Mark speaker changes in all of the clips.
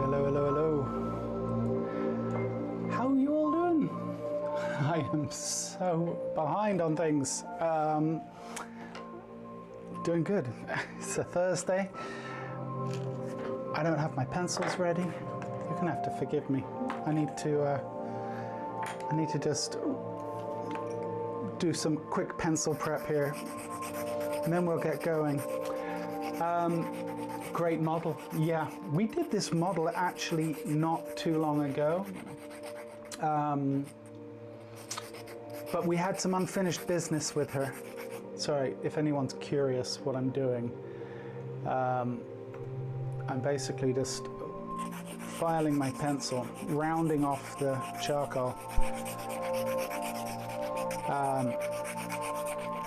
Speaker 1: Hello, hello, hello. How are you all doing? I am so behind on things. Doing good. It's a Thursday. I don't have my pencils ready. You're gonna have to forgive me. I need to just do some quick pencil prep here, and then we'll get going. Great model. Yeah, we did this model actually not too long ago. But we had some unfinished business with her. Sorry, if anyone's curious what I'm doing. I'm basically just filing my pencil, rounding off the charcoal.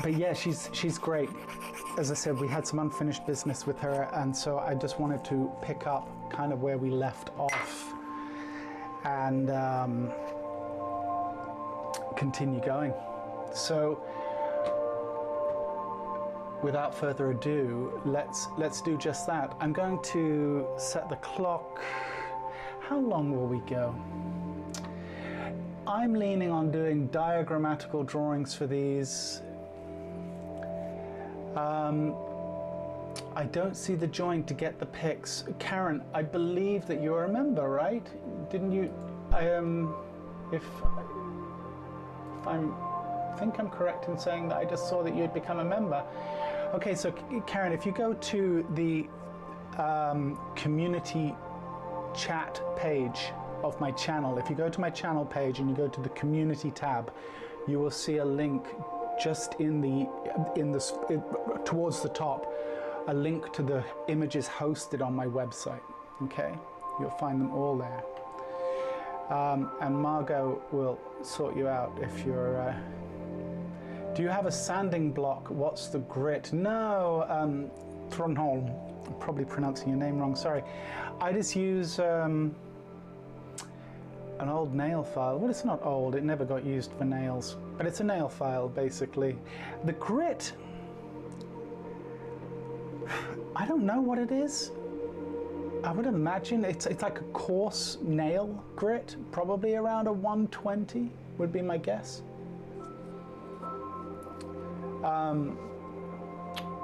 Speaker 1: But yeah, she's great. As I said, we had some unfinished business with her, and so I just wanted to pick up kind of where we left off and continue going. So without further ado, let's do just that. I'm going to set the clock. How long will we go? I'm leaning on doing diagrammatical drawings for these. I don't see the joint to get the pics. Karen, I believe that you're a member, right? Didn't you? I think I'm correct in saying that I just saw that you had become a member. Okay, so Karen, if you go to the community chat page of my channel, if you go to my channel page and you go to the community tab, you will see a link just towards the top, a link to the images hosted on my website. Okay, you'll find them all there. And Margot will sort you out if you're. Do you have a sanding block? What's the grit? No, Tronholm. I'm probably pronouncing your name wrong. Sorry. I just use an old nail file. Well, it's not old. It never got used for nails, but it's a nail file basically. The grit. I don't know what it is. I would imagine it's like a coarse nail grit, probably around a 120 would be my guess.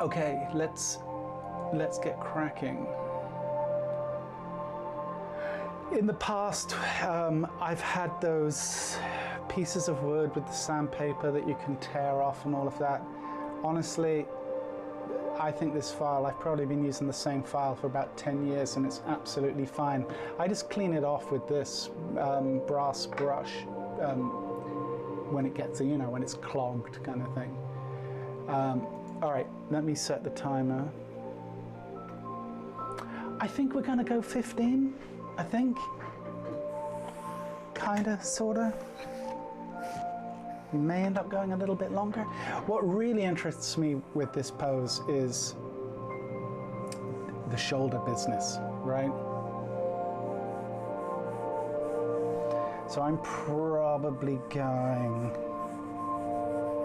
Speaker 1: Okay, let's get cracking. In the past, I've had those pieces of wood with the sandpaper that you can tear off and all of that. Honestly, I think this file, I've probably been using the same file for about 10 years and it's absolutely fine. I just clean it off with this brass brush when it gets, you know, when it's clogged kind of thing. All right, let me set the timer. I think we're gonna go 15, I think. Kinda, sorta. We may end up going a little bit longer. What really interests me with this pose is the shoulder business, right? So I'm probably going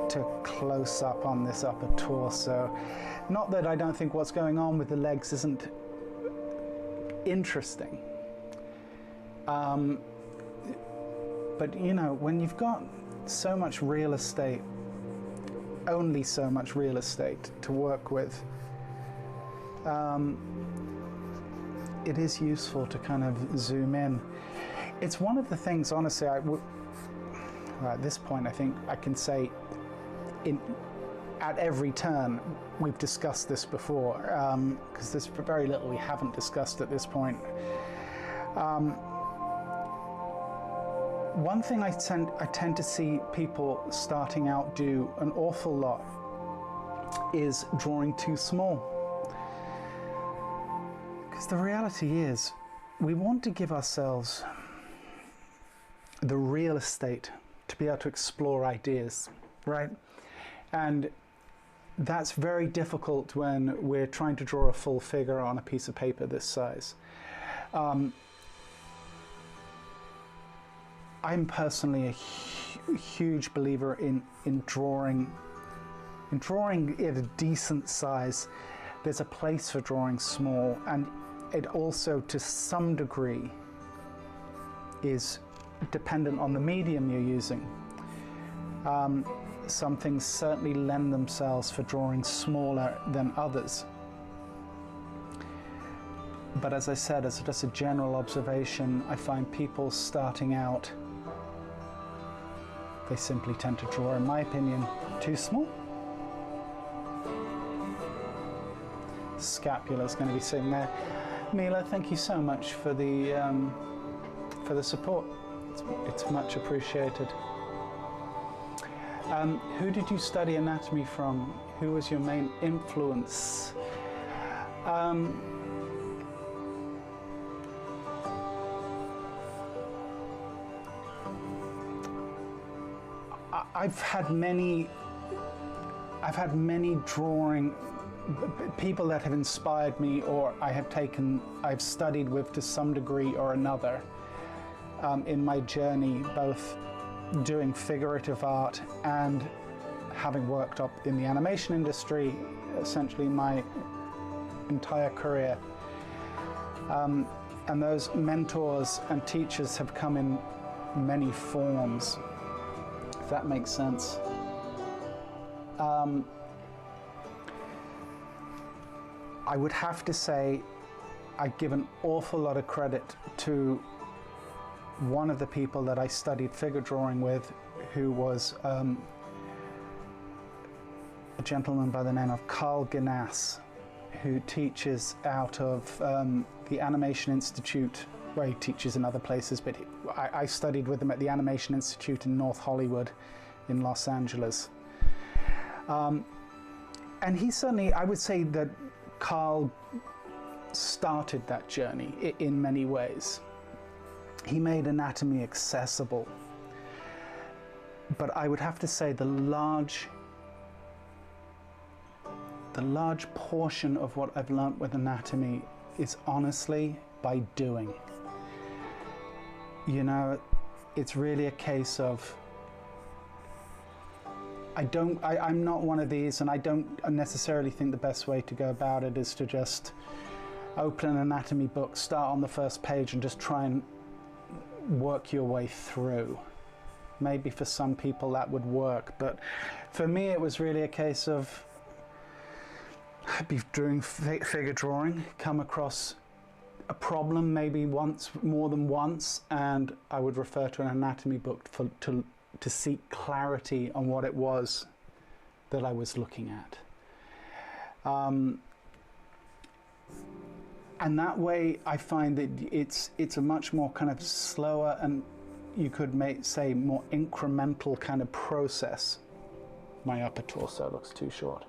Speaker 1: to close up on this upper torso. Not that I don't think what's going on with the legs isn't interesting. But you know, when you've got so much real estate, only so much real estate to work with, it is useful to kind of zoom in. It's one of the things, honestly, at this point I think I can say at every turn we've discussed this before, because there's very little we haven't discussed at this point. One thing I tend to see people starting out do an awful lot is drawing too small. Because the reality is, we want to give ourselves the real estate to be able to explore ideas, right? And that's very difficult when we're trying to draw a full figure on a piece of paper this size. I'm personally a huge believer in drawing at a decent size. There's a place for drawing small, and it also, to some degree, is dependent on the medium you're using. Some things certainly lend themselves for drawing smaller than others. But as I said, as just a general observation, I find people starting out, they simply tend to draw, in my opinion, too small. Scapula's going to be sitting there. Mila, thank you so much for the support. It's much appreciated. Who did you study anatomy from? Who was your main influence? I've had many drawing people that have inspired me, or I've studied with to some degree or another in my journey, both doing figurative art and having worked up in the animation industry essentially my entire career. And those mentors and teachers have come in many forms, if that makes sense. I would have to say I give an awful lot of credit to one of the people that I studied figure drawing with, who was a gentleman by the name of Carl Ganas, who teaches out of the Animation Institute. Well, he teaches in other places, but I studied with him at the Animation Institute in North Hollywood in Los Angeles. And he certainly, I would say that Carl started that journey in many ways. He made anatomy accessible. But I would have to say the large portion of what I've learnt with anatomy is honestly by doing. You know, it's really a case of, I'm not one of these, and I don't necessarily think the best way to go about it is to just open an anatomy book, start on the first page and just try and work your way through. Maybe for some people that would work, but for me it was really a case of I'd be doing figure drawing, come across a problem maybe more than once, and I would refer to an anatomy book to seek clarity on what it was that I was looking at. And that way I find that it's a much more kind of slower, and you could say more incremental kind of process. My upper torso looks too short.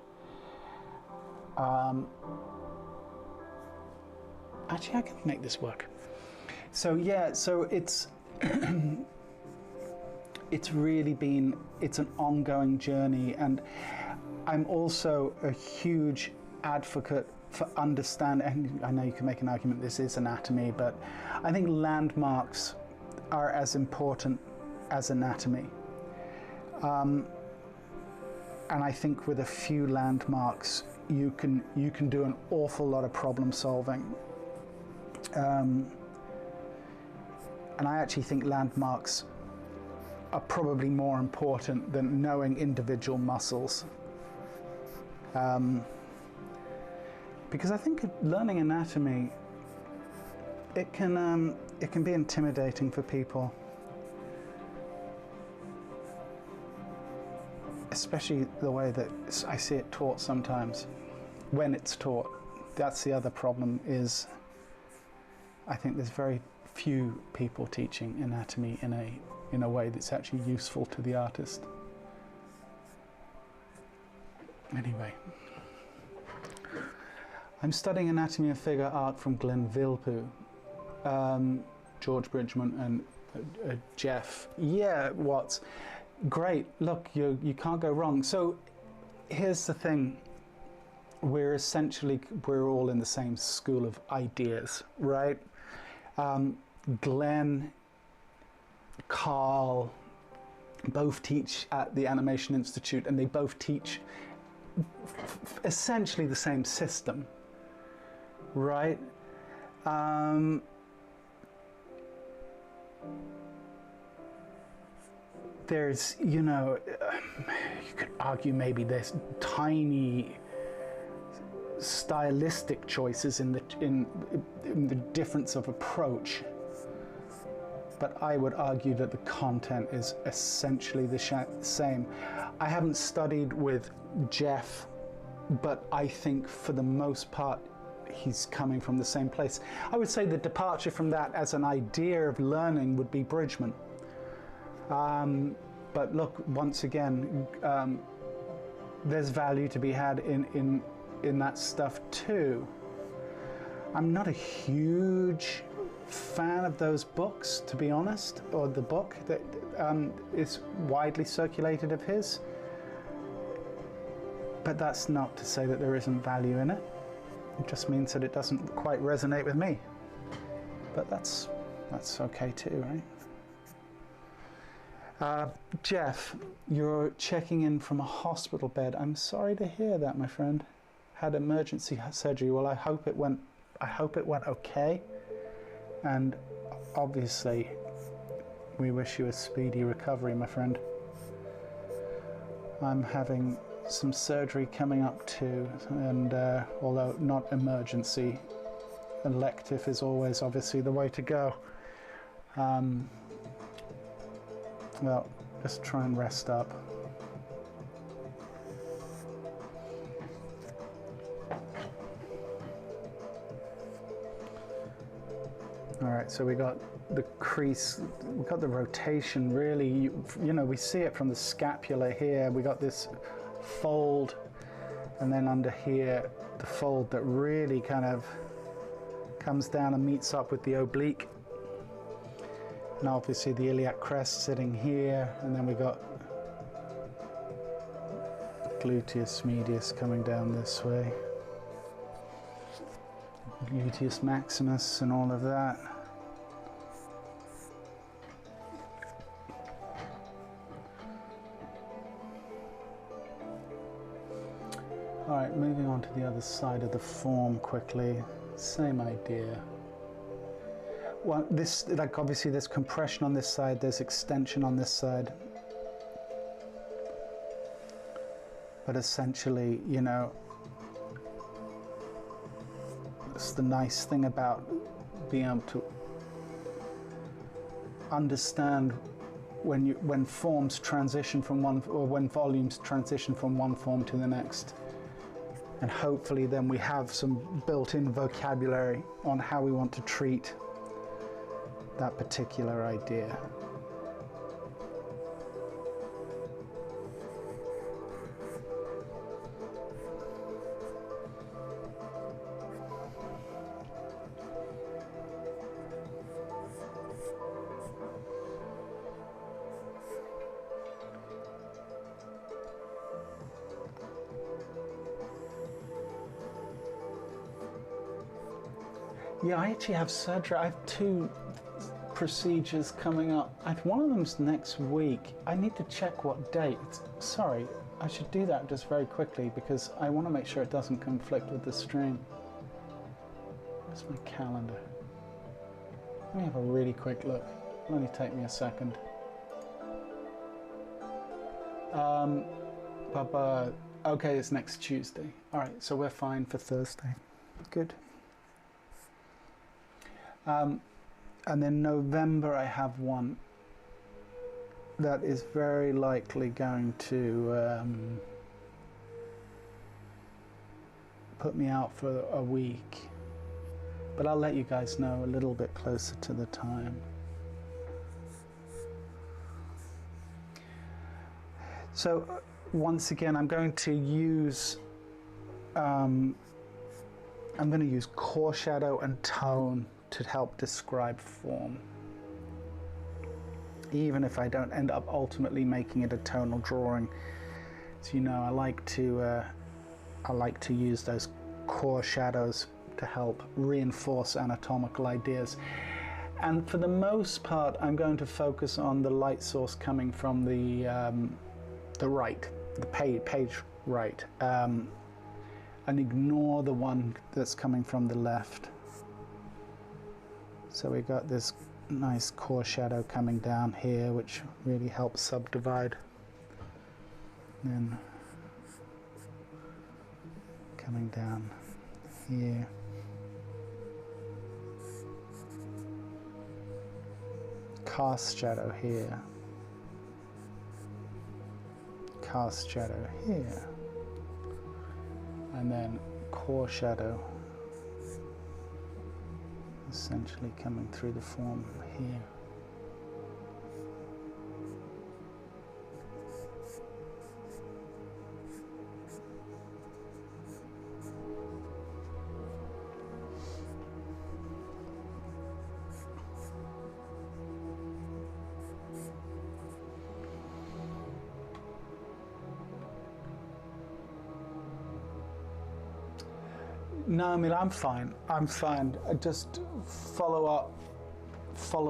Speaker 1: Actually, I can make this work. So yeah, so it's it's an ongoing journey, and I'm also a huge advocate for understanding, and I know you can make an argument this is anatomy, but I think landmarks are as important as anatomy. And I think with a few landmarks, you can do an awful lot of problem solving. And I actually think landmarks are probably more important than knowing individual muscles. Because I think learning anatomy, it can be intimidating for people, especially the way that I see it taught sometimes. When it's taught, that's the other problem, is I think there's very few people teaching anatomy in a way that's actually useful to the artist. Anyway, I'm studying anatomy and figure art from Glenn Vilpu, George Bridgman and Jeff. Yeah, Watts. Great. Look, you can't go wrong. So here's the thing. We're all in the same school of ideas, right? Glenn, Carl both teach at the Animation Institute, and they both teach essentially the same system, right? There's, you know, you could argue maybe there's tiny stylistic choices in the difference of approach, but I would argue that the content is essentially the same. I haven't studied with Jeff, but I think for the most part he's coming from the same place. I would say the departure from that as an idea of learning would be Bridgman. But look, once again, there's value to be had in that stuff too. I'm not a huge fan of those books, to be honest, or the book that is widely circulated of his. But that's not to say that there isn't value in it. It just means that it doesn't quite resonate with me. But that's okay too, right? Jeff, you're checking in from a hospital bed. I'm sorry to hear that, my friend. Had emergency surgery. Well, I hope it went okay. And obviously, we wish you a speedy recovery, my friend. I'm having some surgery coming up too, and although not emergency, elective is always obviously the way to go. Well, just try and rest up. All right, so we got the crease, we got the rotation really, you know, we see it from the scapula here. We got this fold, and then under here, the fold that really kind of comes down and meets up with the oblique. And obviously the iliac crest sitting here, and then we got gluteus medius coming down this way. Gluteus maximus and all of that. All right, moving on to the other side of the form quickly. Same idea. Well, this, like obviously there's compression on this side, there's extension on this side. But essentially, you know, it's the nice thing about being able to understand when forms transition from one, or when volumes transition from one form to the next. And hopefully then we have some built-in vocabulary on how we want to treat that particular idea. Yeah, I actually have surgery. I have 2 procedures coming up. One of them's next week. I need to check what date. Sorry, I should do that just very quickly because I want to make sure it doesn't conflict with the stream. Where's my calendar? Let me have a really quick look. It'll only take me a second. Okay, it's next Tuesday. All right, so we're fine for Thursday. Good. And then November I have one that is very likely going to put me out for a week. But I'll let you guys know a little bit closer to the time. So once again, I'm going to use core shadow and tone to help describe form, even if I don't end up ultimately making it a tonal drawing. So you know, I like to use those core shadows to help reinforce anatomical ideas. And for the most part, I'm going to focus on the light source coming from the right, the page right, and ignore the one that's coming from the left. So we got this nice core shadow coming down here, which really helps subdivide. Then coming down here. Cast shadow here. Cast shadow here. And then core shadow essentially coming through the form here. No, I mean, I'm fine. I'm fine. I just follow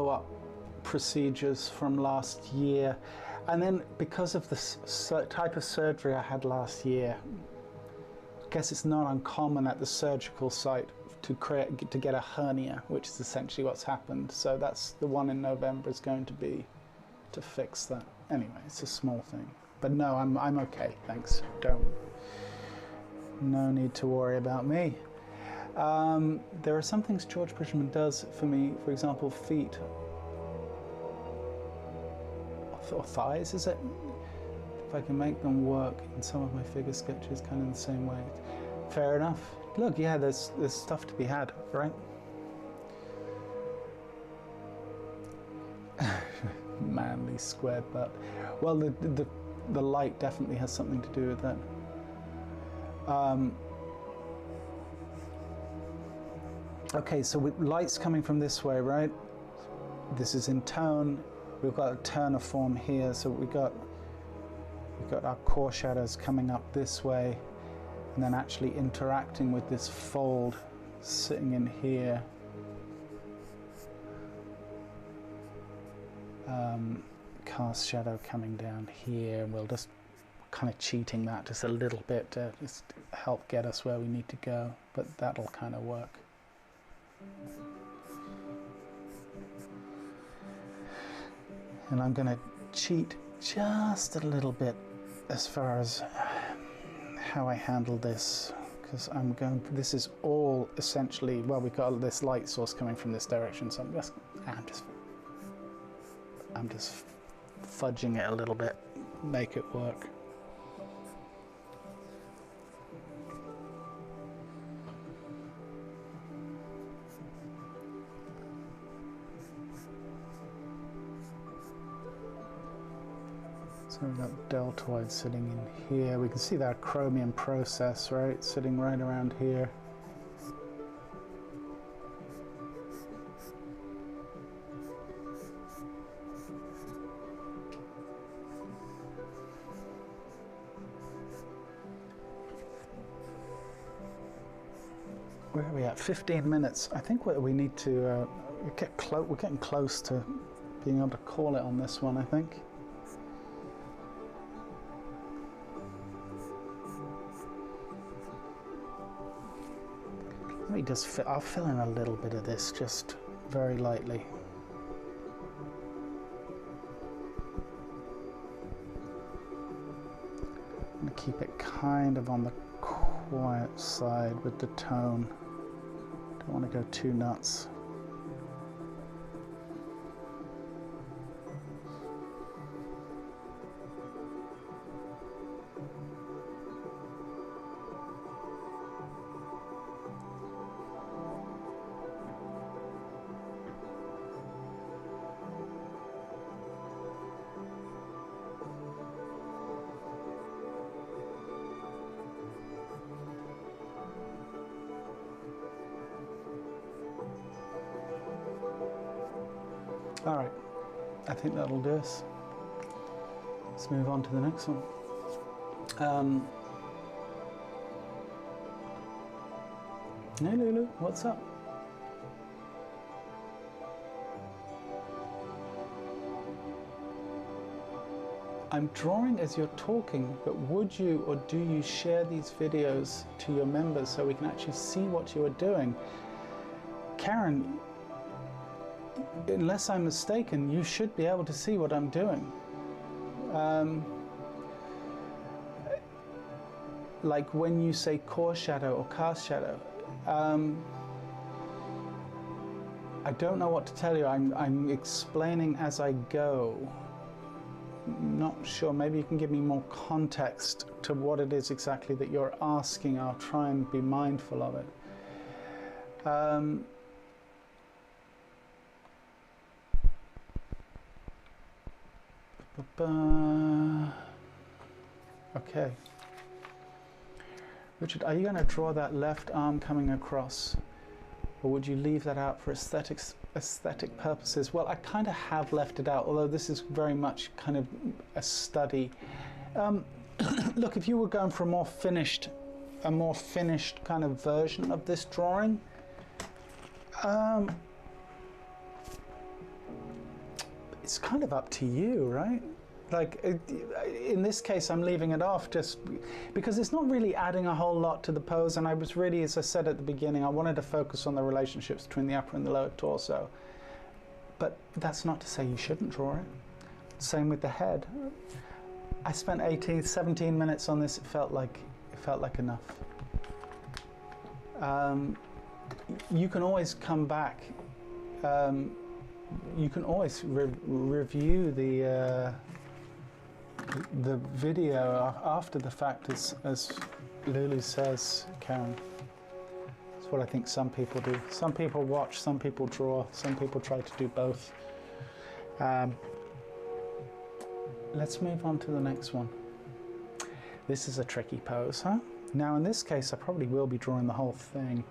Speaker 1: up procedures from last year. And then because of the type of surgery I had last year, I guess it's not uncommon at the surgical site to get a hernia, which is essentially what's happened. So that's the one in November is going to be to fix that. Anyway, it's a small thing. But no, I'm okay, thanks. No need to worry about me. There are some things George Bridgman does for me, for example, feet or thighs, is it? If I can make them work in some of my figure sketches kind of in the same way. Fair enough. Look, yeah, there's stuff to be had, right? Manly squared butt. Well, the light definitely has something to do with that. Okay, so light's coming from this way, right? This is in tone. We've got a turner form here, so we've got our core shadows coming up this way, and then actually interacting with this fold sitting in here. Cast shadow coming down here, and we'll just kind of cheating that just a little bit to just help get us where we need to go, but that'll kind of work. And I'm going to cheat just a little bit as far as how I handle this, because this is all essentially, well, we've got this light source coming from this direction, so I'm just fudging it a little bit, make it work. So we've got deltoid sitting in here. We can see that chromium process, right? Sitting right around here. Where are we at? 15 minutes. I think we need to we're getting close to being able to call it on this one, I think. Let me just I'll fill in a little bit of this, just very lightly. I'm going to keep it kind of on the quiet side with the tone. Don't want to go too nuts. All right, I think that'll do us. Let's move on to the next one. Hey Lulu, what's up? I'm drawing as you're talking, but would you or do you share these videos to your members so we can actually see what you are doing? Karen, unless I'm mistaken, you should be able to see what I'm doing. Like when you say core shadow or cast shadow, I don't know what to tell you. I'm explaining as I go. Not sure, maybe you can give me more context to what it is exactly that you're asking. I'll try and be mindful of it. Okay. Richard, are you going to draw that left arm coming across? Or would you leave that out for aesthetic purposes? Well, I kind of have left it out, although this is very much kind of a study. Look, if you were going for a more finished kind of version of this drawing, it's kind of up to you, right? Like, in this case, I'm leaving it off just because it's not really adding a whole lot to the pose, and I was really, as I said at the beginning, I wanted to focus on the relationships between the upper and the lower torso. But that's not to say you shouldn't draw it. Same with the head. I spent 17 minutes on this. It felt like enough. You can always come back. You can always review the video after the fact, as Lulu says, Karen. That's what I think some people do. Some people watch, some people draw, some people try to do both. Let's move on to the next one. This is a tricky pose, huh? Now in this case, I probably will be drawing the whole thing.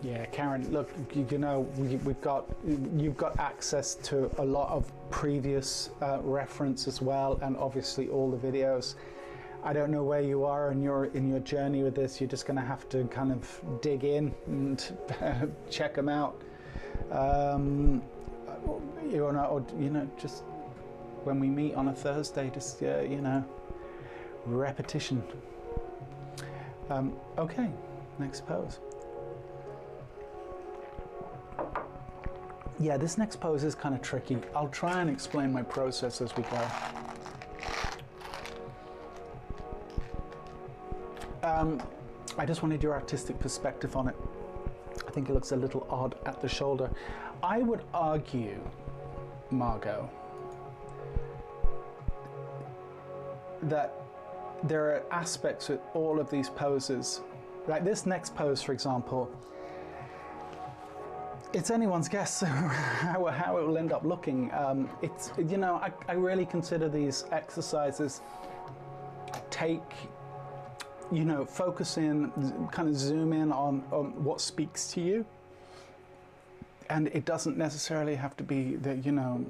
Speaker 1: Yeah, Karen, look, you know, you've got access to a lot of previous reference as well, and obviously all the videos. I don't know where you are in your journey with this. You're just going to have to kind of dig in and check them out. You know, just when we meet on a Thursday, just you know, repetition. Okay, next pose. Yeah, this next pose is kind of tricky. I'll try and explain my process as we go. I just wanted your artistic perspective on it. I think it looks a little odd at the shoulder. I would argue, Margot, that there are aspects with all of these poses. Like this next pose, for example, it's anyone's guess how it will end up looking. It's, you know, I really consider these exercises take, you know, focus in, kind of zoom in on what speaks to you. And it doesn't necessarily have to be the, you know,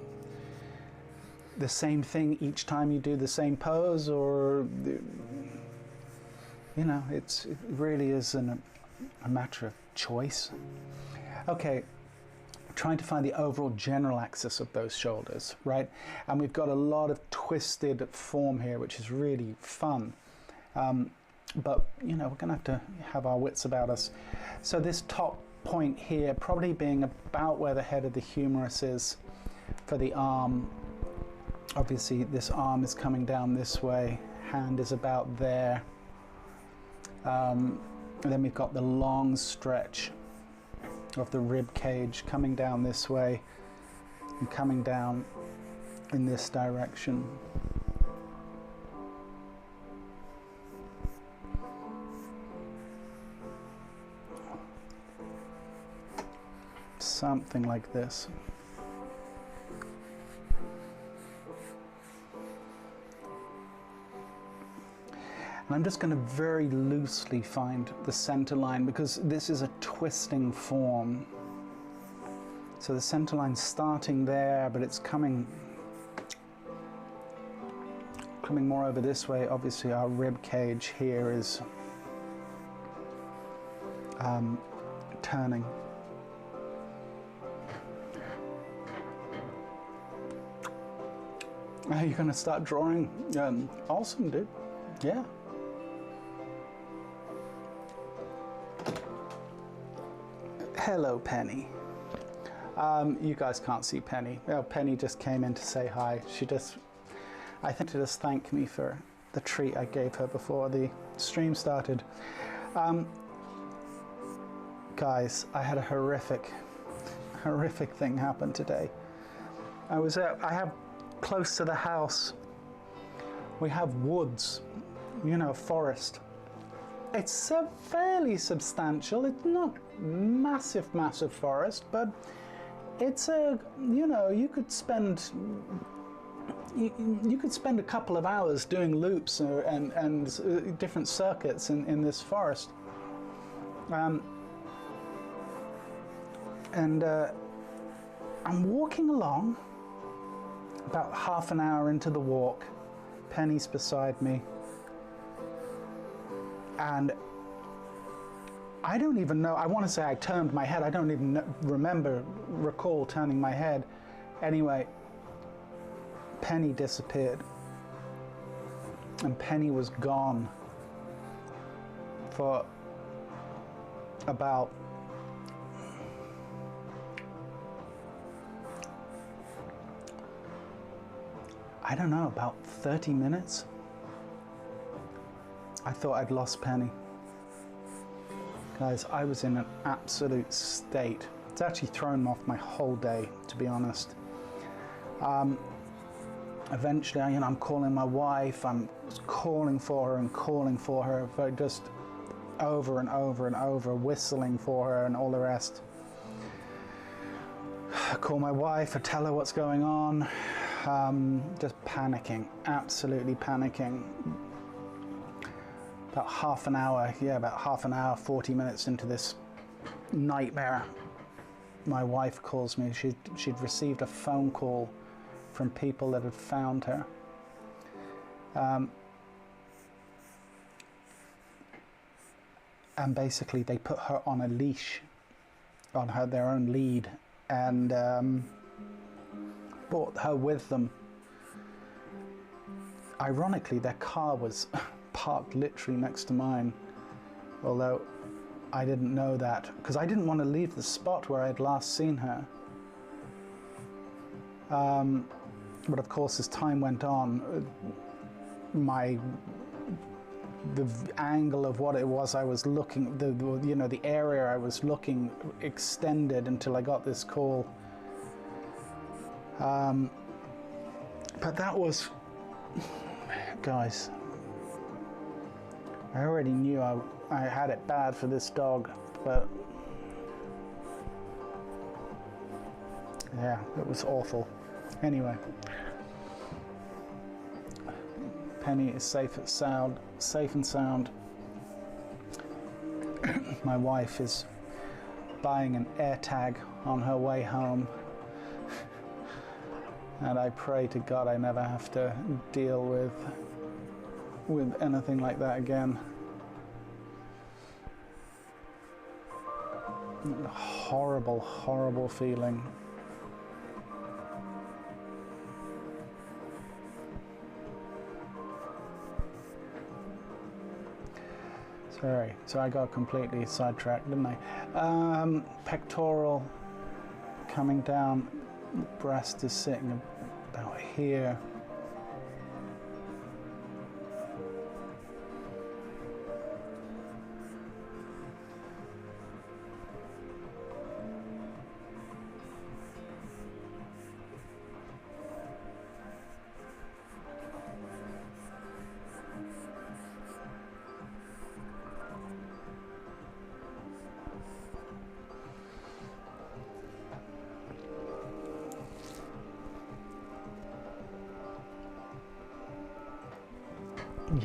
Speaker 1: the same thing each time you do the same pose, or, you know, it really is a matter of choice. Okay, trying to find the overall general axis of those shoulders, right? And we've got a lot of twisted form here, which is really fun. But, you know, we're going to have to have our wits about us. So this top point here, probably being about where the head of the humerus is for the arm. Obviously, this arm is coming down this way. Hand is about there. And then we've got the long stretch of the rib cage coming down this way and coming down in this direction. Something like this. And I'm just going to very loosely find the center line, because this is a twisting form. So the center line's starting there, but it's coming more over this way. Obviously our rib cage here is Are you gonna start drawing? Awesome, dude. Yeah. Hello, Penny. You guys can't see Penny. Oh, Penny just came in to say hi. I think to just thank me for the treat I gave her before the stream started. Guys, I had a horrific thing happen today. I have close to the house, we have woods, you know, forest. It's fairly substantial. It's not massive forest, but it's you know, you could spend a couple of hours doing loops and different circuits in this forest. I'm walking along, about half an hour into the walk. Penny's beside me. And I don't even know, I want to say I turned my head. I don't even recall turning my head. Anyway, Penny disappeared. And Penny was gone for about I don't know, about 30 minutes. I thought I'd lost Penny. Guys, I was in an absolute state. It's actually thrown off my whole day, to be honest. Eventually, you know, I'm calling my wife, I'm calling for her, but just over and over, whistling for her and all the rest. I call my wife, I tell her what's going on. Just panicking, absolutely panicking. About half an hour, 40 minutes into this nightmare, my wife calls me. She'd received a phone call from people that had found her. And basically they put her on a leash, on their own lead, and brought her with them. Ironically, their car was parked literally next to mine, although I didn't know that because I didn't want to leave the spot where I'd last seen her. But of course, as time went on, the angle of what it was I was looking, the area I was looking extended until I got this call. But that was, guys, I already knew I had it bad for this dog, but yeah, it was awful. Anyway, Penny is safe and sound. My wife is buying an AirTag on her way home. And I pray to God I never have to deal with anything like that again. Horrible, horrible feeling. Sorry, so I got completely sidetracked, didn't I? Pectoral coming down. Breast is sitting about here.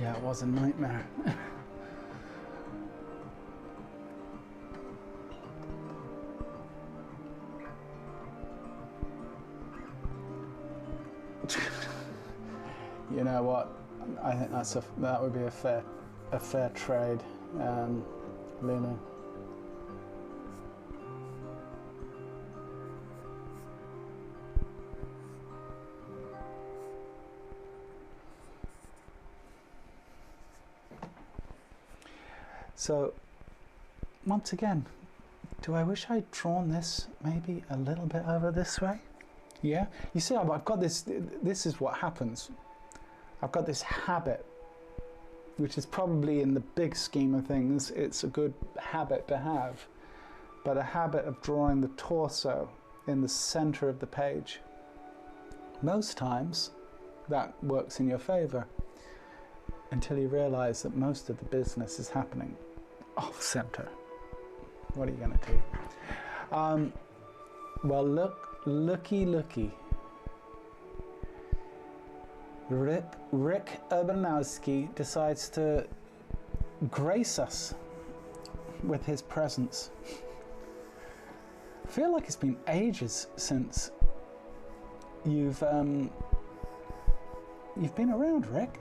Speaker 1: Yeah, it was a nightmare. You know what? I think that would be a fair trade, Luna. So once again, do I wish I'd drawn this maybe a little bit over this way? Yeah, you see, I've got this is what happens. I've got this habit, which is probably, in the big scheme of things, it's a good habit to have, but a habit of drawing the torso in the center of the page. Most times that works in your favor, until you realize that most of the business is happening off center. What are you going to do? Well, looky. Rick Urbanowski decides to grace us with his presence. I feel like it's been ages since you've been around, Rick.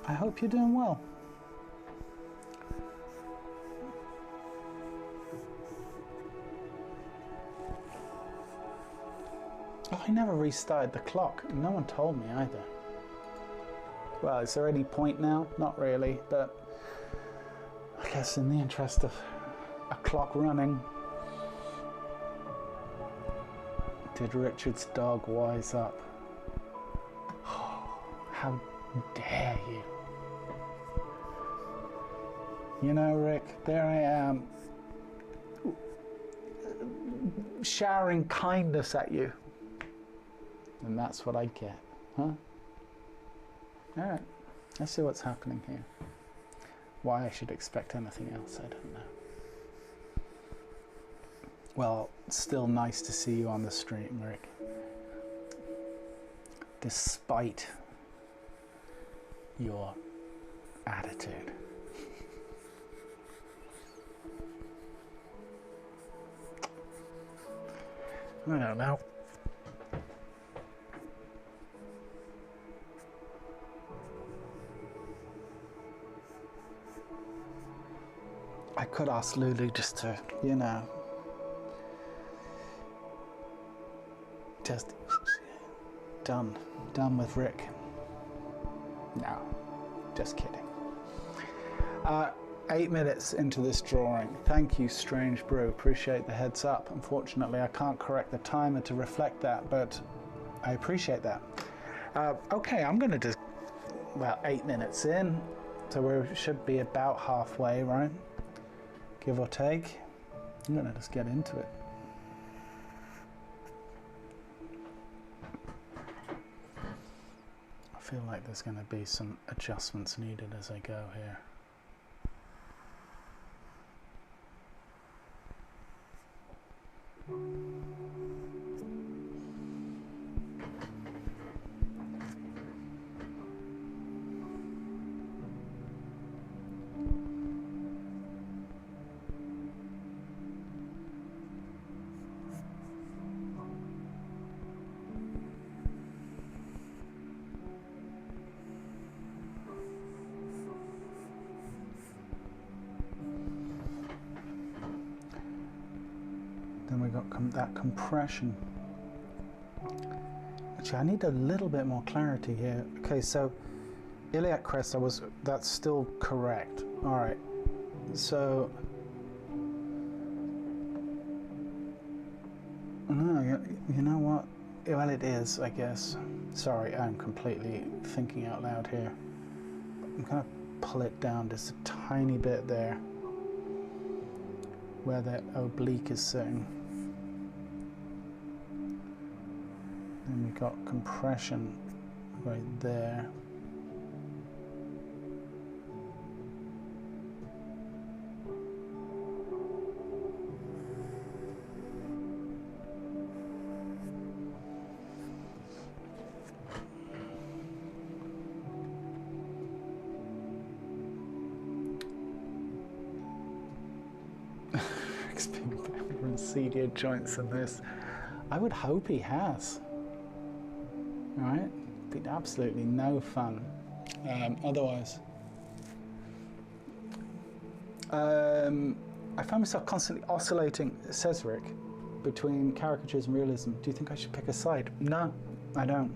Speaker 1: I hope you're doing well. Oh, I never restarted the clock. No one told me either. Well, is there any point now? Not really, but I guess in the interest of a clock running. Did Richard's dog wise up? Oh, how dare you? You know, Rick, there I am, showering kindness at you. And that's what I get, huh? Alright, let's see what's happening here. Why I should expect anything else, I don't know. Well, it's still nice to see you on the stream, Rick. Despite your attitude. I don't know. I could ask Lulu just to, you know, just done with Rick. No, just kidding. 8 minutes into this drawing. Thank you, Strange Brew. Appreciate the heads up. Unfortunately, I can't correct the timer to reflect that, but I appreciate that. Okay, I'm going to just, well, 8 minutes in, so we should be about halfway, right? Give or take. I'm going to just get into it. I feel like there's going to be some adjustments needed as I go here. Then we got that compression. Actually, I need a little bit more clarity here. Okay, so iliac crest, that's still correct. All right, so no, you know what? Well, it is, I guess. Sorry, I'm completely thinking out loud here. I'm gonna pull it down just a tiny bit there, where that oblique is sitting. Then we got compression right there. Seedier joints than this. I would hope he has. Right? Been absolutely no fun. Otherwise. I find myself constantly oscillating, says Rick, between caricatures and realism. Do you think I should pick a side? No, I don't.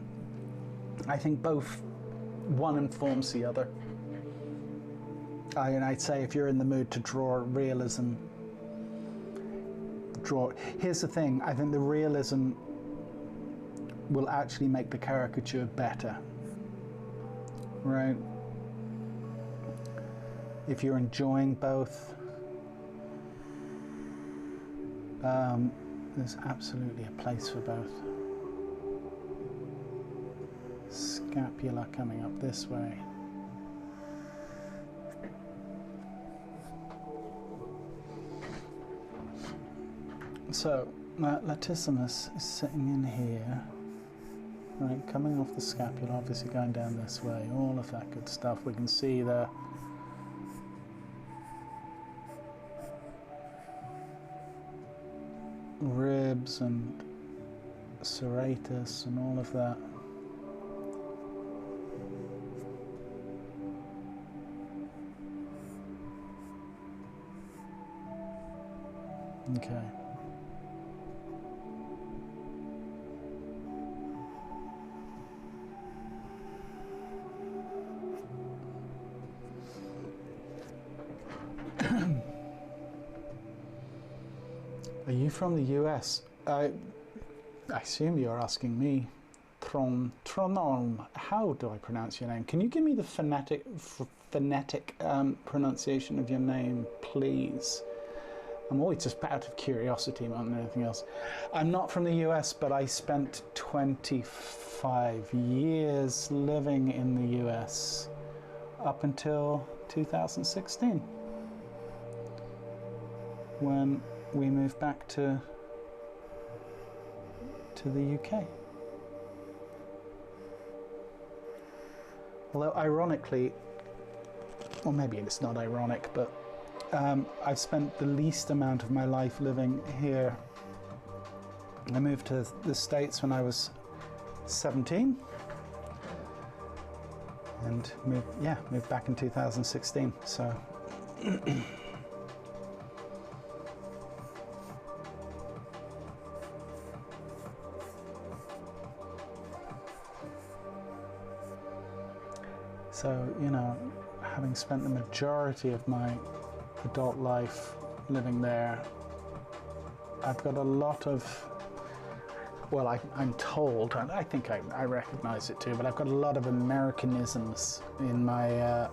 Speaker 1: I think both, one informs the other. And I'd say if you're in the mood to draw realism, draw. Here's the thing, I think the realism will actually make the caricature better, right? If you're enjoying both, there's absolutely a place for both. Scapula coming up this way. So, latissimus is sitting in here, right, coming off the scapula, obviously going down this way, all of that good stuff. We can see the ribs and serratus and all of that. Okay. Are you from the US? I assume you're asking me. Tronom. How do I pronounce your name? Can you give me the phonetic pronunciation of your name, please? I'm always just out of curiosity more than anything else. I'm not from the US, but I spent 25 years living in the US up until 2016, when we moved back to the UK. Although ironically, or maybe it's not ironic, but I've spent the least amount of my life living here. I moved to the States when I was 17 and moved back in 2016, so so, you know, having spent the majority of my adult life living there, I've got a lot of, well, I'm told, and I think I recognize it too, but I've got a lot of Americanisms in my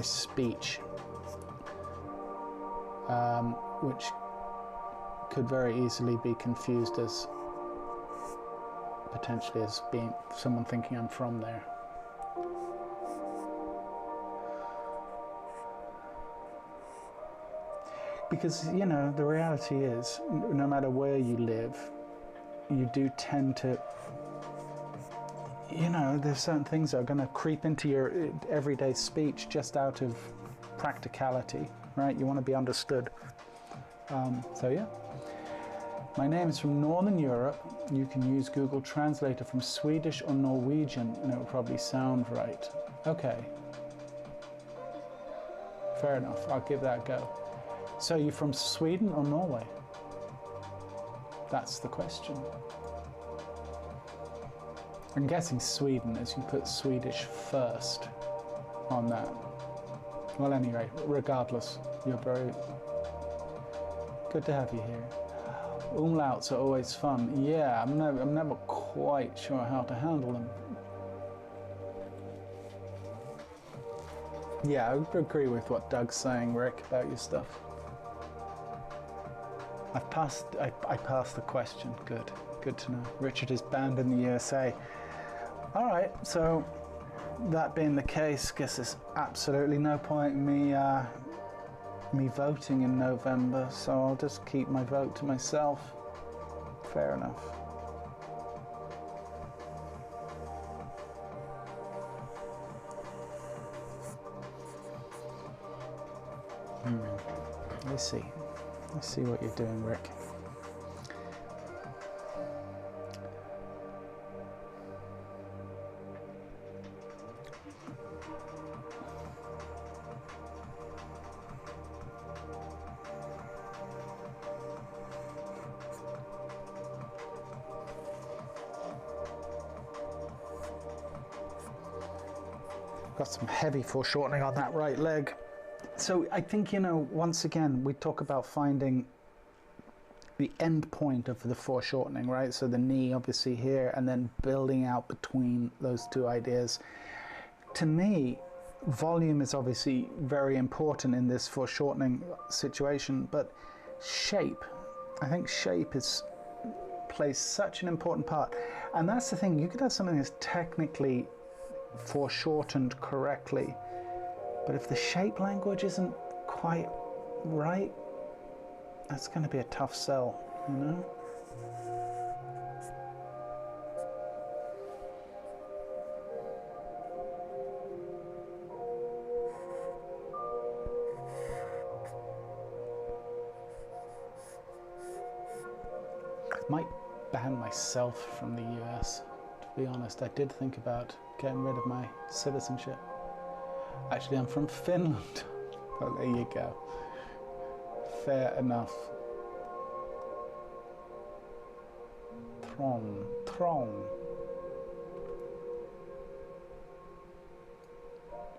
Speaker 1: speech, which could very easily be confused as potentially as being someone thinking I'm from there. Because, you know, the reality is, no matter where you live, you do tend to, you know, there's certain things that are going to creep into your everyday speech just out of practicality, right? You want to be understood. So yeah. My name is from Northern Europe. You can use Google Translator from Swedish or Norwegian and it will probably sound right. Okay. Fair enough, I'll give that a go. So you're from Sweden or Norway? That's the question. I'm guessing Sweden, as you put Swedish first on that. Well, anyway, regardless, you're very good to have you here. Umlauts are always fun. Yeah, I'm never quite sure how to handle them. Yeah, I would agree with what Doug's saying, Rick, about your stuff. I passed the question. Good to know. Richard is banned in the USA. All right, so that being the case, guess there's absolutely no point in me voting in November, so I'll just keep my vote to myself. Fair enough. Let's see what you're doing, Rick. Got some heavy foreshortening on that right leg. So I think, you know, once again, we talk about finding the end point of the foreshortening, right? So the knee obviously here, and then building out between those two ideas. To me, volume is obviously very important in this foreshortening situation, but shape, I think shape plays such an important part. And that's the thing, you could have something that's technically foreshortened correctly, but if the shape language isn't quite right, that's going to be a tough sell, you know? Might ban myself from the US. To be honest, I did think about getting rid of my citizenship. Actually, I'm from Finland. Well, there you go. Fair enough. Throne.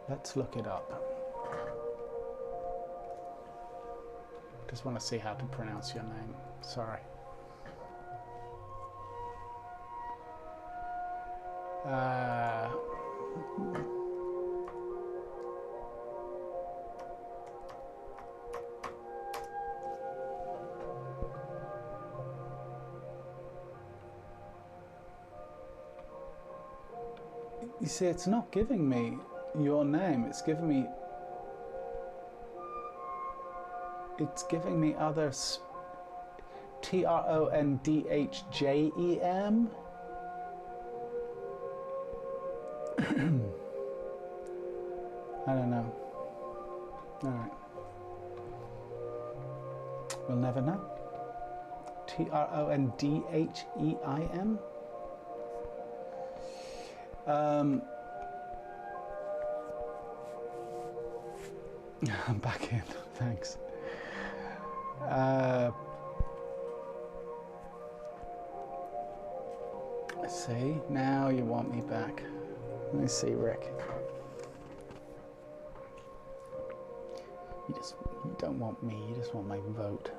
Speaker 1: Let's look it up. Just want to see how to pronounce your name. Sorry. You see, it's not giving me your name. It's giving me others. Trondhjem. I don't know. All right. We'll never know. Trondhjem. I'm back in. Thanks. See, now you want me back. Let me see, Rick. You don't want me, you just want my vote.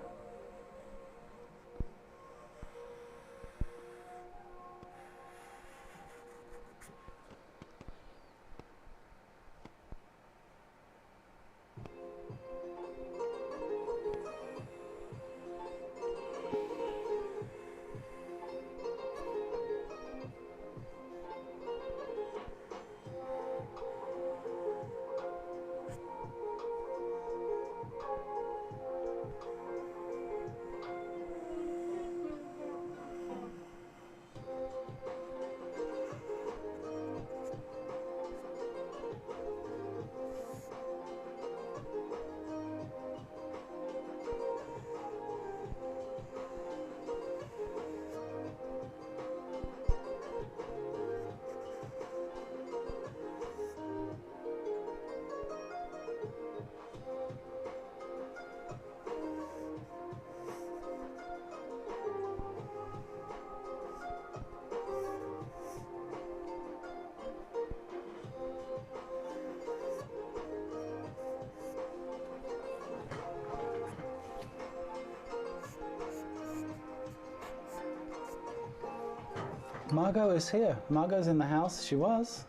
Speaker 1: Margot is here. Margot's in the house. She was.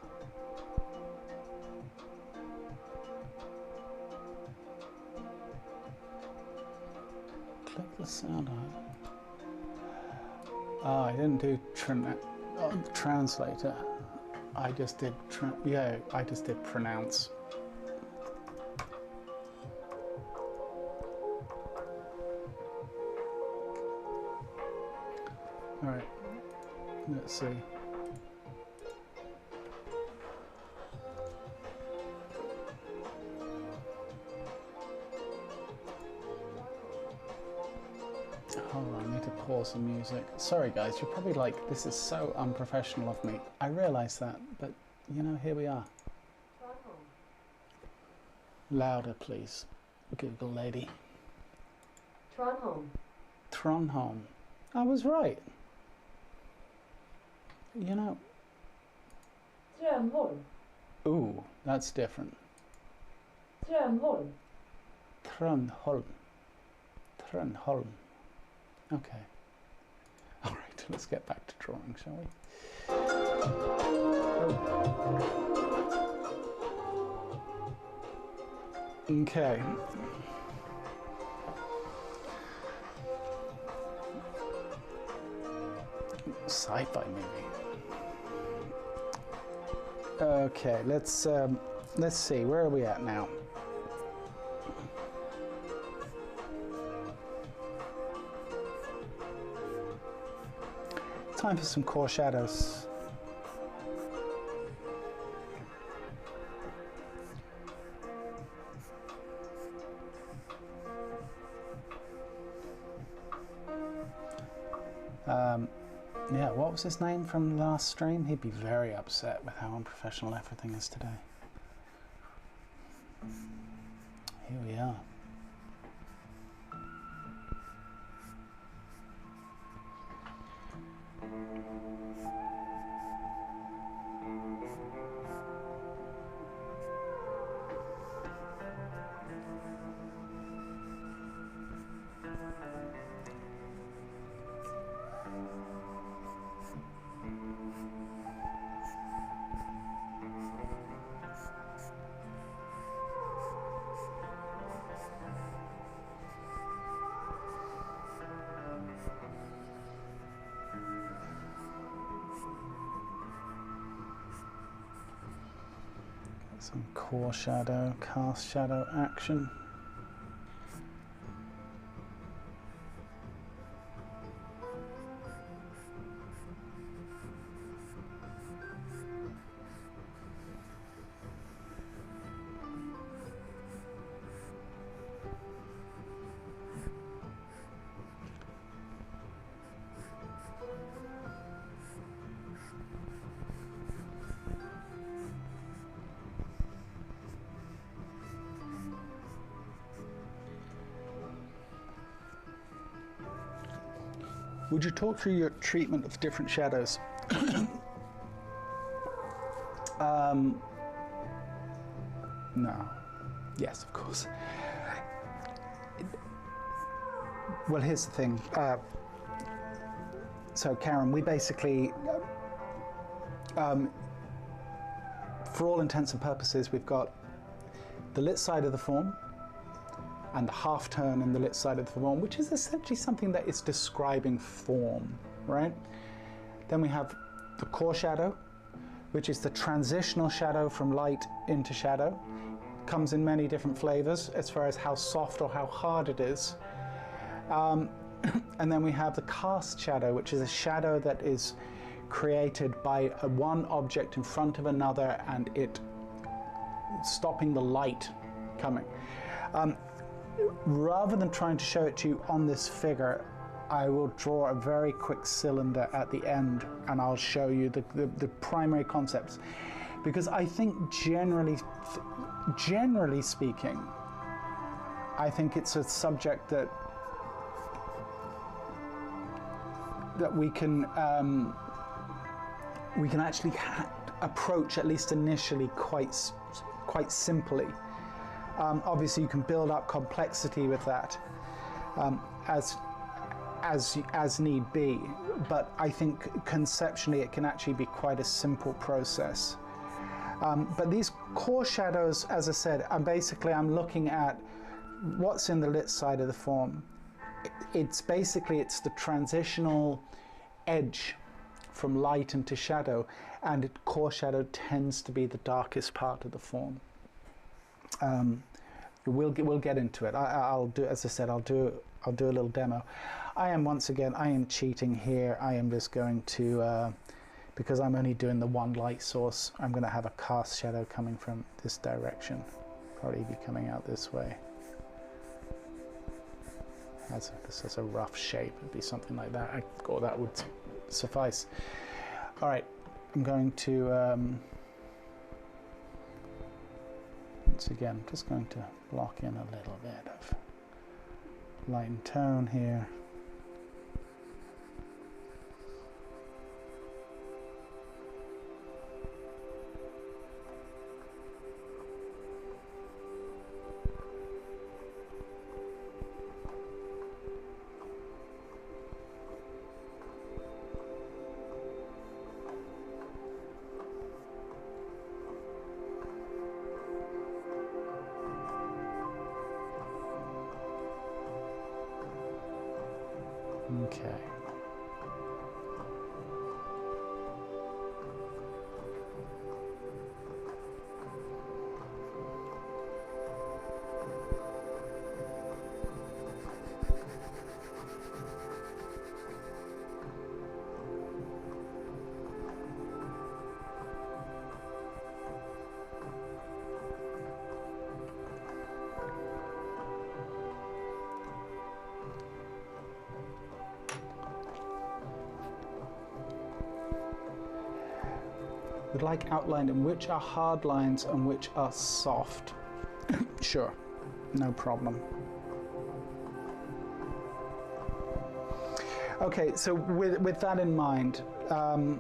Speaker 1: Click the sound on. Oh, I didn't do translator. I just did I just did pronounce. All right. Let's see. Hold on, I need to pause the music. Sorry guys, you're probably like, this is so unprofessional of me. I realise that, but you know, here we are. Louder, please. Google lady. Trondheim. I was right. You know.
Speaker 2: Trondheim.
Speaker 1: Ooh, That's different.
Speaker 2: Trönholm.
Speaker 1: Trönholm. Trönholm. Okay. All right, let's get back to drawing, shall we? Oh. Okay. Sci-fi movie. Okay, let's see. Where are we at now? Time for some core shadows. Yeah, what was his name from the last stream? He'd be very upset with how unprofessional everything is today. Here we are. Some core shadow, cast shadow action. Would you talk through your treatment of different shadows? No. Yes, of course. Well, here's the thing. So, Karen, we basically, for all intents and purposes, we've got the lit side of the form and the half turn in the lit side of the form, which is essentially something that is describing form, right? Then we have the core shadow, which is the transitional shadow from light into shadow. Comes in many different flavors as far as how soft or how hard it is. And then we have the cast shadow, which is a shadow that is created by one object in front of another and it stopping the light coming. Rather than trying to show it to you on this figure, I will draw a very quick cylinder at the end and I'll show you the primary concepts. Because I think generally speaking, I think it's a subject that we can actually approach, at least initially, quite simply. Obviously, you can build up complexity with that as need be, but I think conceptually it can actually be quite a simple process. But these core shadows, as I said, I'm looking at what's in the lit side of the form. It's the transitional edge from light into shadow, and core shadow tends to be the darkest part of the form. We'll get into it. I'll do, as I said, I'll do a little demo. I am cheating here. I am just going to, because I'm only doing the one light source, I'm going to have a cast shadow coming from this direction. Probably be coming out this way. This is a rough shape. It'd be something like that. Or that would suffice. All right, I'm going to once again, I'm just going to block in a little bit of light and tone here. We'd like outlined in which are hard lines and which are soft. Sure, no problem. Okay, so with that in mind, yeah,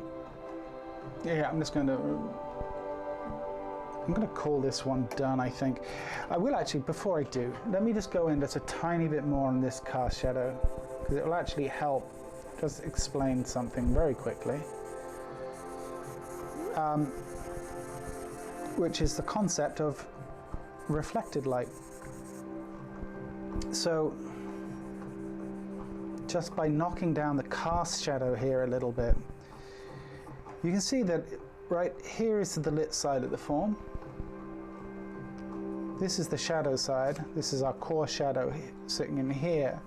Speaker 1: I'm going to call this one done, I think. I will actually, before I do, let me just go in just a tiny bit more on this cast shadow, because it will actually help just explain something very quickly, which is the concept of reflected light. So just by knocking down the cast shadow here a little bit, you can see that right here is the lit side of the form. This is the shadow side. This is our core shadow sitting in here.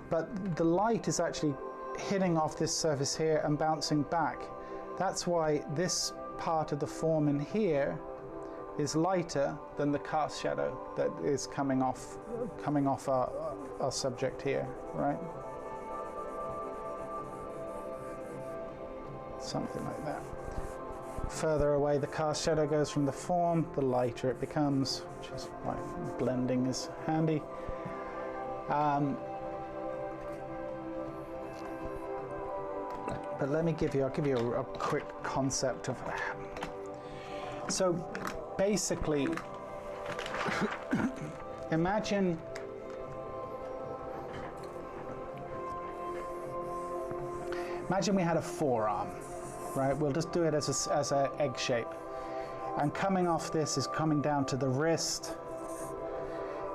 Speaker 1: But the light is actually hitting off this surface here and bouncing back. That's why this part of the form in here is lighter than the cast shadow that is coming off our subject here, right? Something like that. Further away the cast shadow goes from the form, the lighter it becomes, which is why blending is handy. But let me I'll give you a quick concept of. So basically, imagine we had a forearm, right? We'll just do it as an egg shape. And coming off this is coming down to the wrist.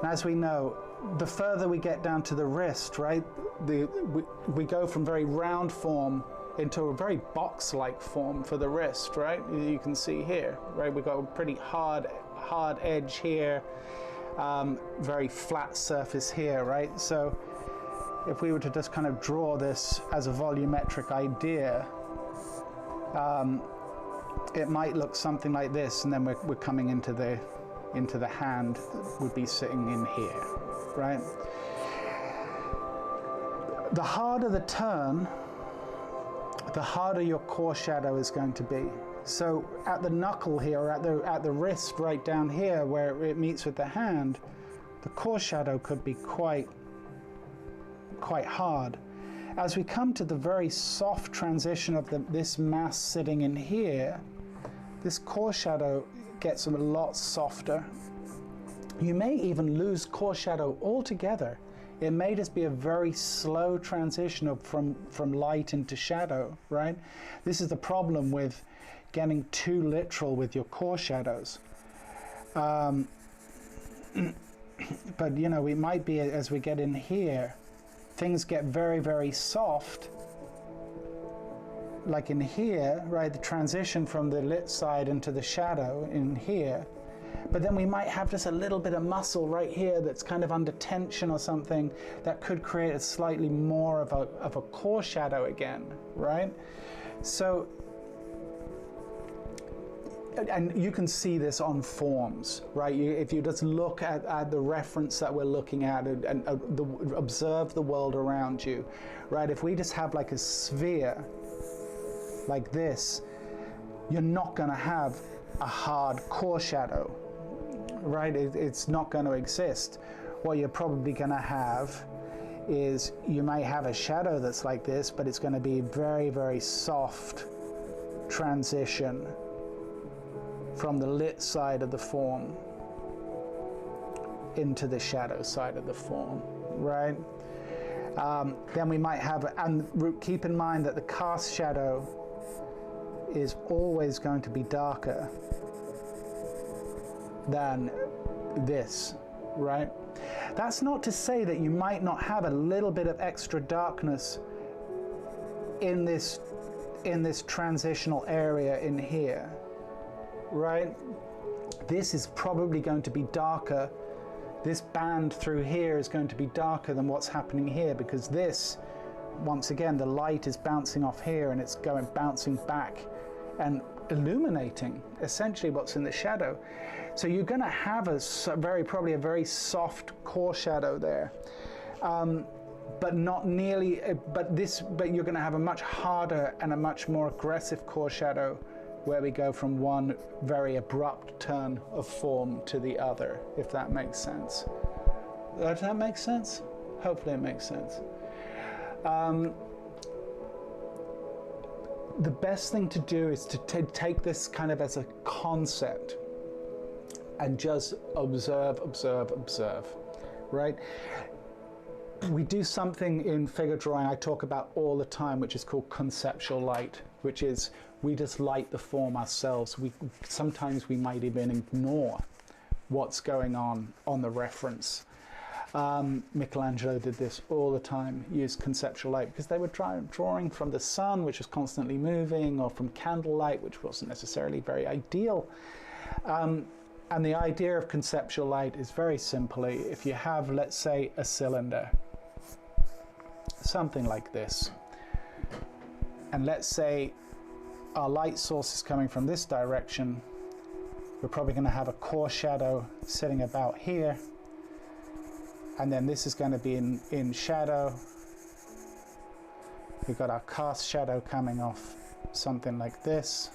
Speaker 1: And as we know, the further we get down to the wrist, right, we go from very round form into a very box-like form for the wrist, right? You can see here, right? We've got a pretty hard edge here, very flat surface here, right? So if we were to just kind of draw this as a volumetric idea, it might look something like this, and then we're coming into the hand would be sitting in here, right? The harder the turn, the harder your core shadow is going to be. So at the knuckle here, or at the wrist right down here where it meets with the hand, the core shadow could be quite hard. As we come to the very soft transition of this mass sitting in here, this core shadow gets a lot softer. You may even lose core shadow altogether. It may just be a very slow transition from light into shadow, right? This is the problem with getting too literal with your core shadows. But you know, we might be, as we get in here, things get very, very soft. Like in here, right, the transition from the lit side into the shadow in here. But then we might have just a little bit of muscle right here that's kind of under tension or something that could create a slightly more of a core shadow again, right? So, and you can see this on forms, right? If you just look at the reference that we're looking at and observe the world around you, right? If we just have like a sphere like this, you're not going to have a hard core shadow, right? It's not going to exist. What you're probably going to have is you may have a shadow that's like this, but it's going to be very, very soft transition from the lit side of the form into the shadow side of the form, right? Then we might have, and keep in mind that the cast shadow is always going to be darker than this, right? That's not to say that you might not have a little bit of extra darkness in this transitional area in here, right? This is probably going to be darker. This band through here is going to be darker than what's happening here, because this, once again, the light is bouncing off here and it's bouncing back and illuminating essentially what's in the shadow. So you're going to have probably a very soft core shadow there, but not nearly. But you're going to have a much harder and a much more aggressive core shadow where we go from one very abrupt turn of form to the other, if that makes sense. Does that make sense? Hopefully it makes sense. The best thing to do is to take this kind of as a concept and just observe, observe, observe, right? We do something in figure drawing I talk about all the time, which is called conceptual light, which is we just light the form ourselves. Sometimes we might even ignore what's going on the reference. Michelangelo did this all the time, used conceptual light, because they were drawing from the sun, which was constantly moving, or from candlelight, which wasn't necessarily very ideal. And the idea of conceptual light is very simply, if you have, let's say, a cylinder, something like this, and let's say our light source is coming from this direction, we're probably going to have a core shadow sitting about here, and then this is going to be in shadow. We've got our cast shadow coming off something like this.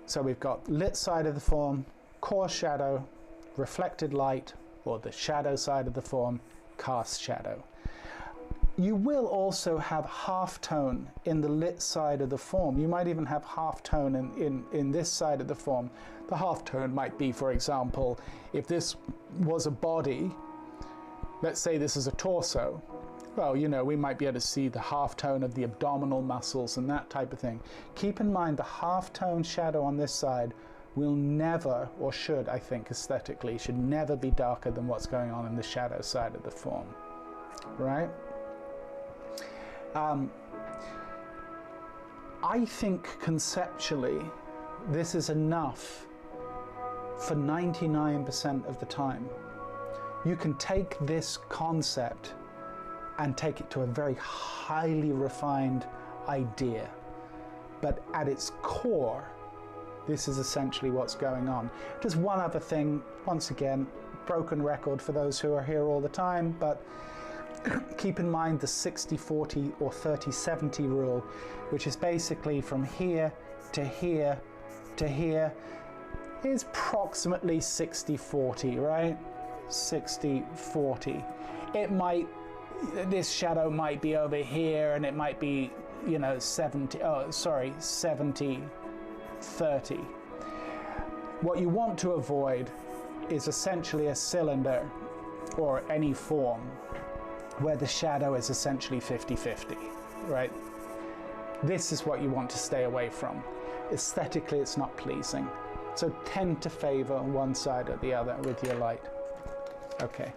Speaker 1: So we've got lit side of the form, core shadow, reflected light, or the shadow side of the form, cast shadow. You will also have halftone in the lit side of the form. You might even have halftone in this side of the form. The halftone might be, for example, if this was a body, let's say this is a torso, well, you know, we might be able to see the halftone of the abdominal muscles and that type of thing. Keep in mind the halftone shadow on this side will never, or should, I think, aesthetically, should never be darker than what's going on in the shadow side of the form, right? I think conceptually this is enough for 99% of the time. You can take this concept and take it to a very highly refined idea, but at its core, this is essentially what's going on. Just one other thing, once again, broken record for those who are here all the time, but keep in mind the 60-40 or 30-70 rule, which is basically from here to here to here is approximately 60-40, right? 60-40. It might, this shadow might be over here and it might be, you know, 70-30. What you want to avoid is essentially a cylinder or any form where the shadow is essentially 50-50, right? This is what you want to stay away from. Aesthetically, it's not pleasing. So tend to favor one side or the other with your light. Okay.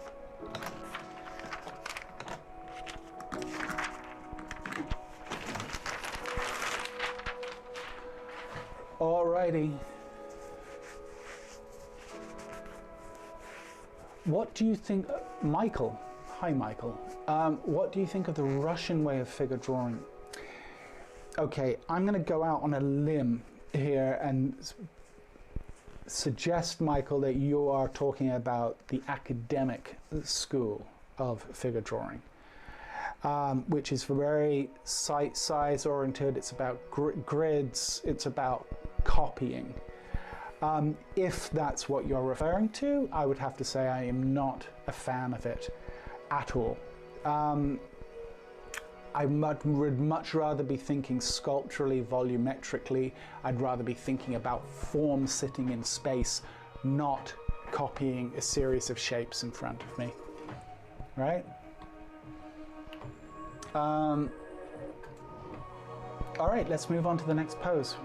Speaker 1: Alrighty. What do you think, Michael? Hi, Michael. What do you think of the Russian way of figure drawing? Okay, I'm going to go out on a limb here and suggest, Michael, that you are talking about the academic school of figure drawing, which is very size oriented. It's about grids. It's about copying. If that's what you're referring to, I would have to say I am not a fan of it at all. I would much rather be thinking sculpturally, volumetrically. I'd rather be thinking about form sitting in space, not copying a series of shapes in front of me, right? All right, let's move on to the next pose.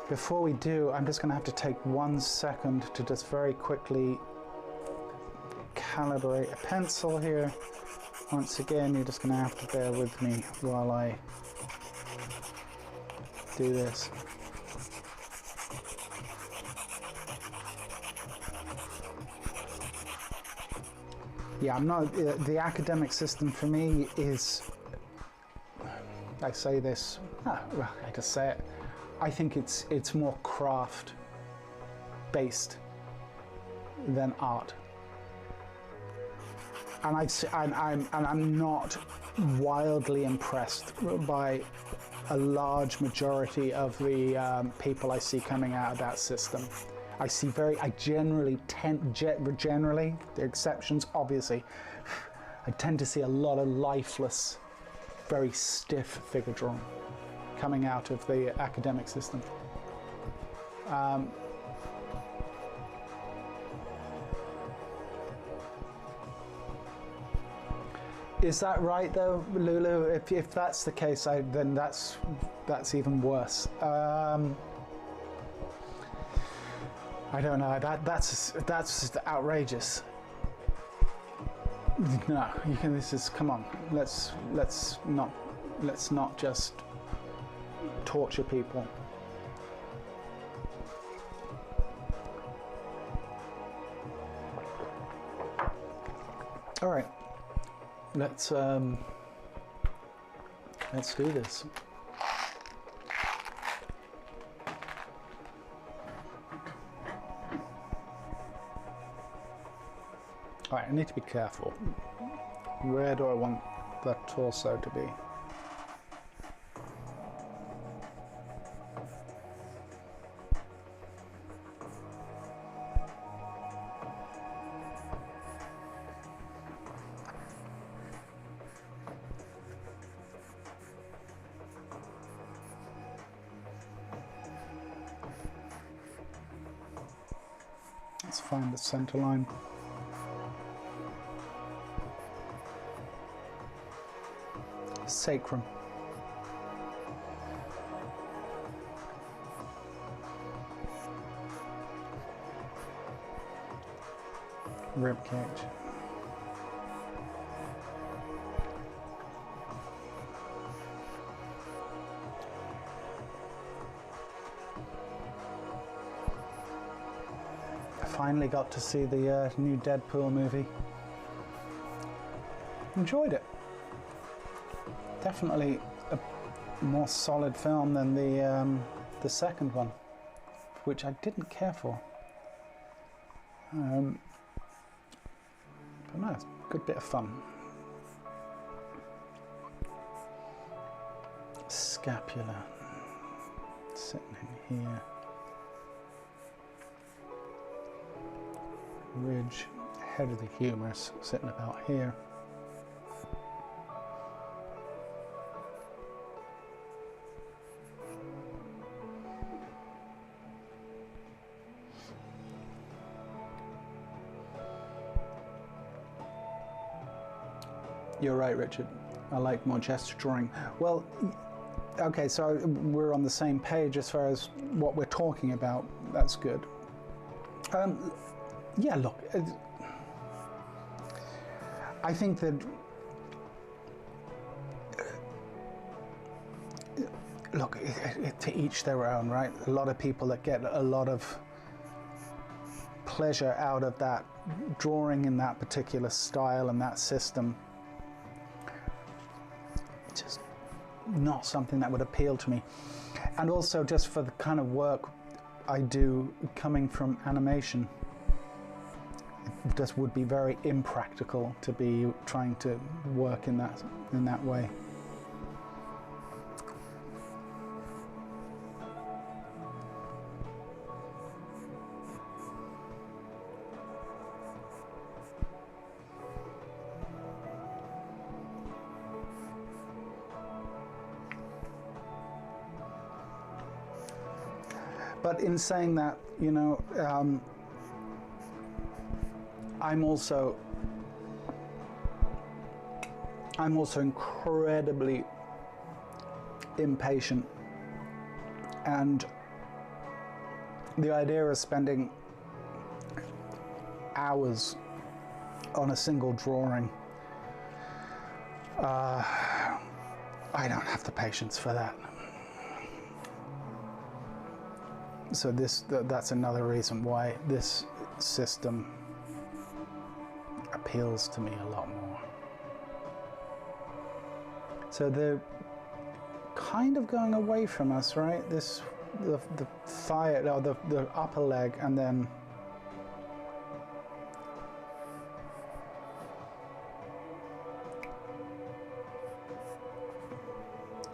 Speaker 1: Before we do, I'm just going to have to take 1 second to just very quickly calibrate a pencil here. Once again, you're just going to have to bear with me while I do this. Yeah, I'm not, the academic system for me is, I say this, well, I just say it, I think it's more craft based than art. And I'm not wildly impressed by a large majority of the people I see coming out of that system. I generally, there are exceptions obviously, I tend to see a lot of lifeless, very stiff figure drawing coming out of the academic system. Is that right though, Lulu? If that's the case, then that's even worse. I don't know. That's outrageous. No, this is. Come on. Let's not just torture people. All right. Let's do this. All right, I need to be careful. Where do I want the torso to be? Let's find the center line. Sacrum. Rib cage. I finally got to see the new Deadpool movie. Enjoyed it. Definitely a more solid film than the second one, which I didn't care for. But no, it's a good bit of fun. Scapula sitting in here. Ridge, head of the humerus sitting about here. You're right, Richard. I like more gesture drawing. Well, okay, so we're on the same page as far as what we're talking about. That's good. Yeah, look, I think that, look, to each their own, right? A lot of people that get a lot of pleasure out of that drawing in that particular style and that system. Just not something that would appeal to me. And also just for the kind of work I do coming from animation, it just would be very impractical to be trying to work in that way. But in saying that, you know, I'm also incredibly impatient, and the idea of spending hours on a single drawing, I don't have the patience for that. So that's another reason why this system appeals to me a lot more. So they're kind of going away from us, right? The thigh, or the upper leg, and then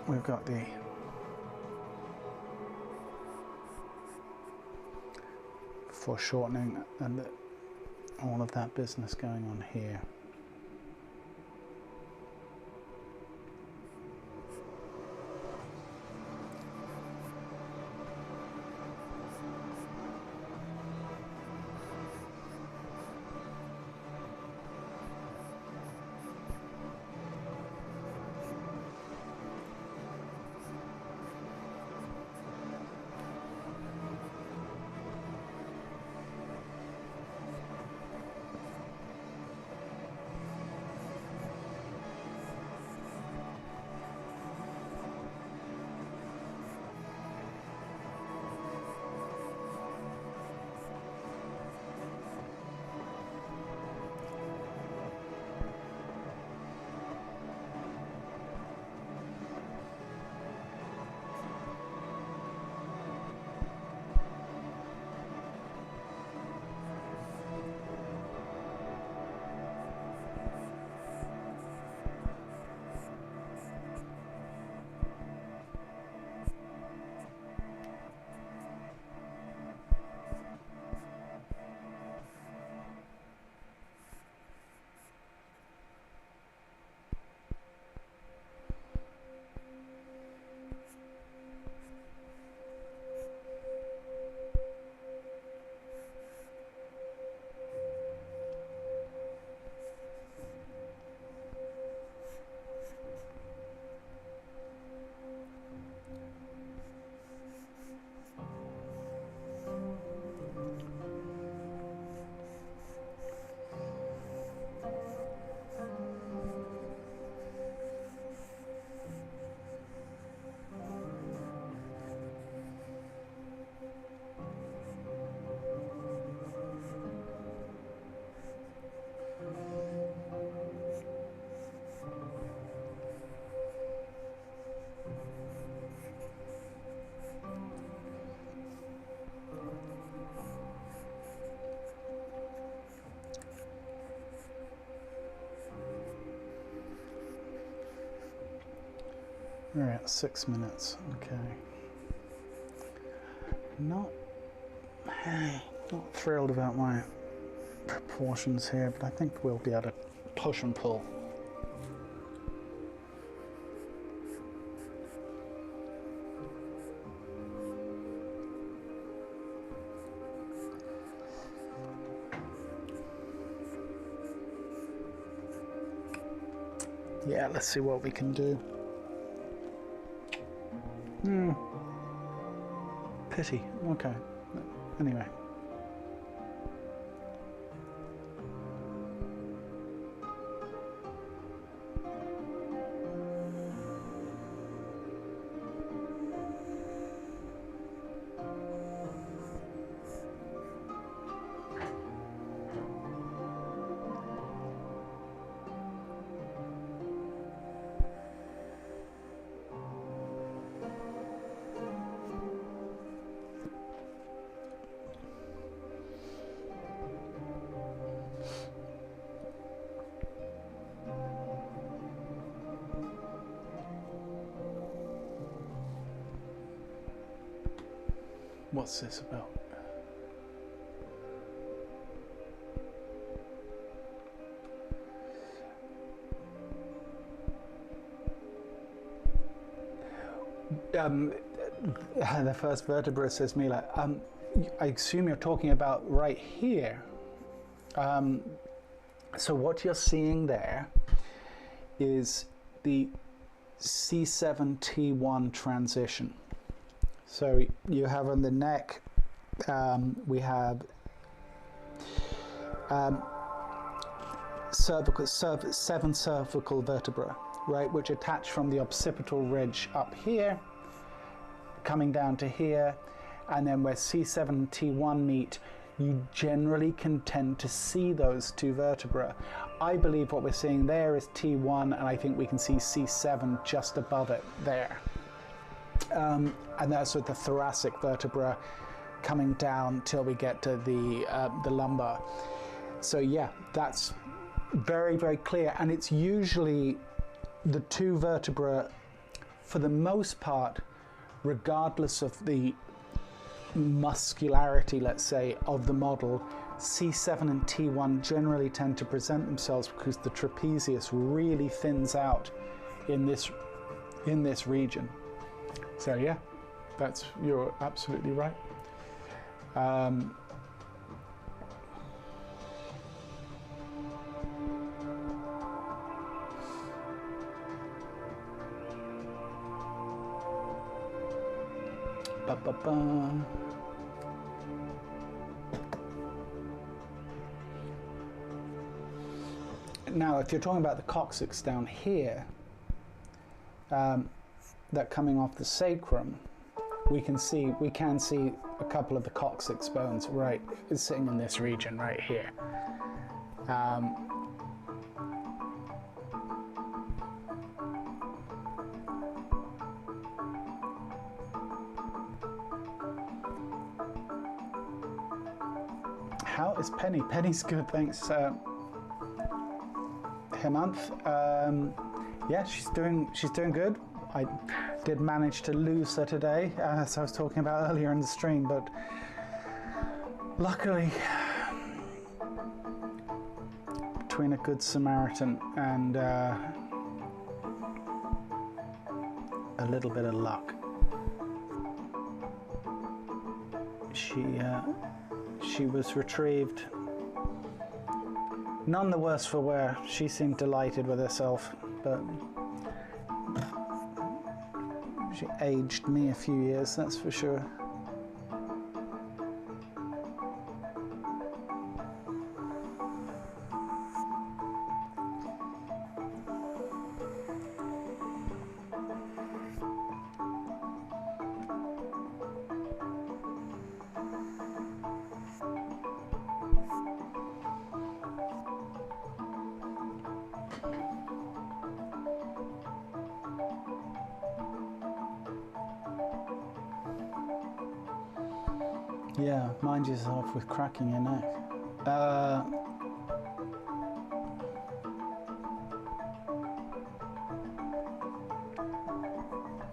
Speaker 1: we've got the foreshortening and all of that business going on here. We're at 6 minutes, okay. Not thrilled about my proportions here, but I think we'll be able to push and pull. Yeah, let's see what we can do. Pity. Okay. Anyway. What's this about? The first vertebra, says Mila. I assume you're talking about right here. So what you're seeing there is the C7T1 transition. So you have on the neck, we have seven cervical vertebrae, right, which attach from the occipital ridge up here, coming down to here, and then where C7 and T1 meet, you generally can tend to see those two vertebrae. I believe what we're seeing there is T1, and I think we can see C7 just above it there. And that's with the thoracic vertebra coming down till we get to the lumbar. So yeah, that's very, very clear. And it's usually the two vertebrae for the most part, regardless of the muscularity, let's say, of the model, C7 and T1 generally tend to present themselves because the trapezius really thins out in this region. So yeah, you're absolutely right. Now, if you're talking about the coccyx down here, that coming off the sacrum, we can see a couple of the coccyx bones right sitting in this region right here. How is Penny? Penny's good, thanks. Hemant, yeah, she's doing good. I did manage to lose her today, as I was talking about earlier in the stream, but luckily, between a good Samaritan and a little bit of luck, she was retrieved. None the worse for wear. She seemed delighted with herself, but she aged me a few years, that's for sure. Yeah, mind yourself with cracking your neck.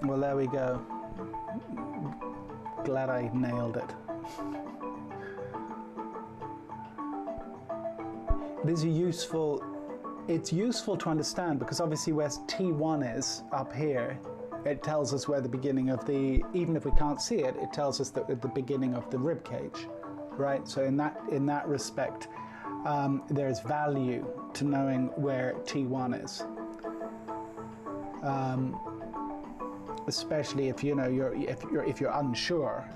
Speaker 1: Well, there we go. Glad I nailed it. It's useful to understand because obviously where T1 is up here, it tells us where the beginning of even if we can't see it, it tells us that at the beginning of the rib cage, right? So in that respect, there's value to knowing where T1 is, especially if you know if you're unsure,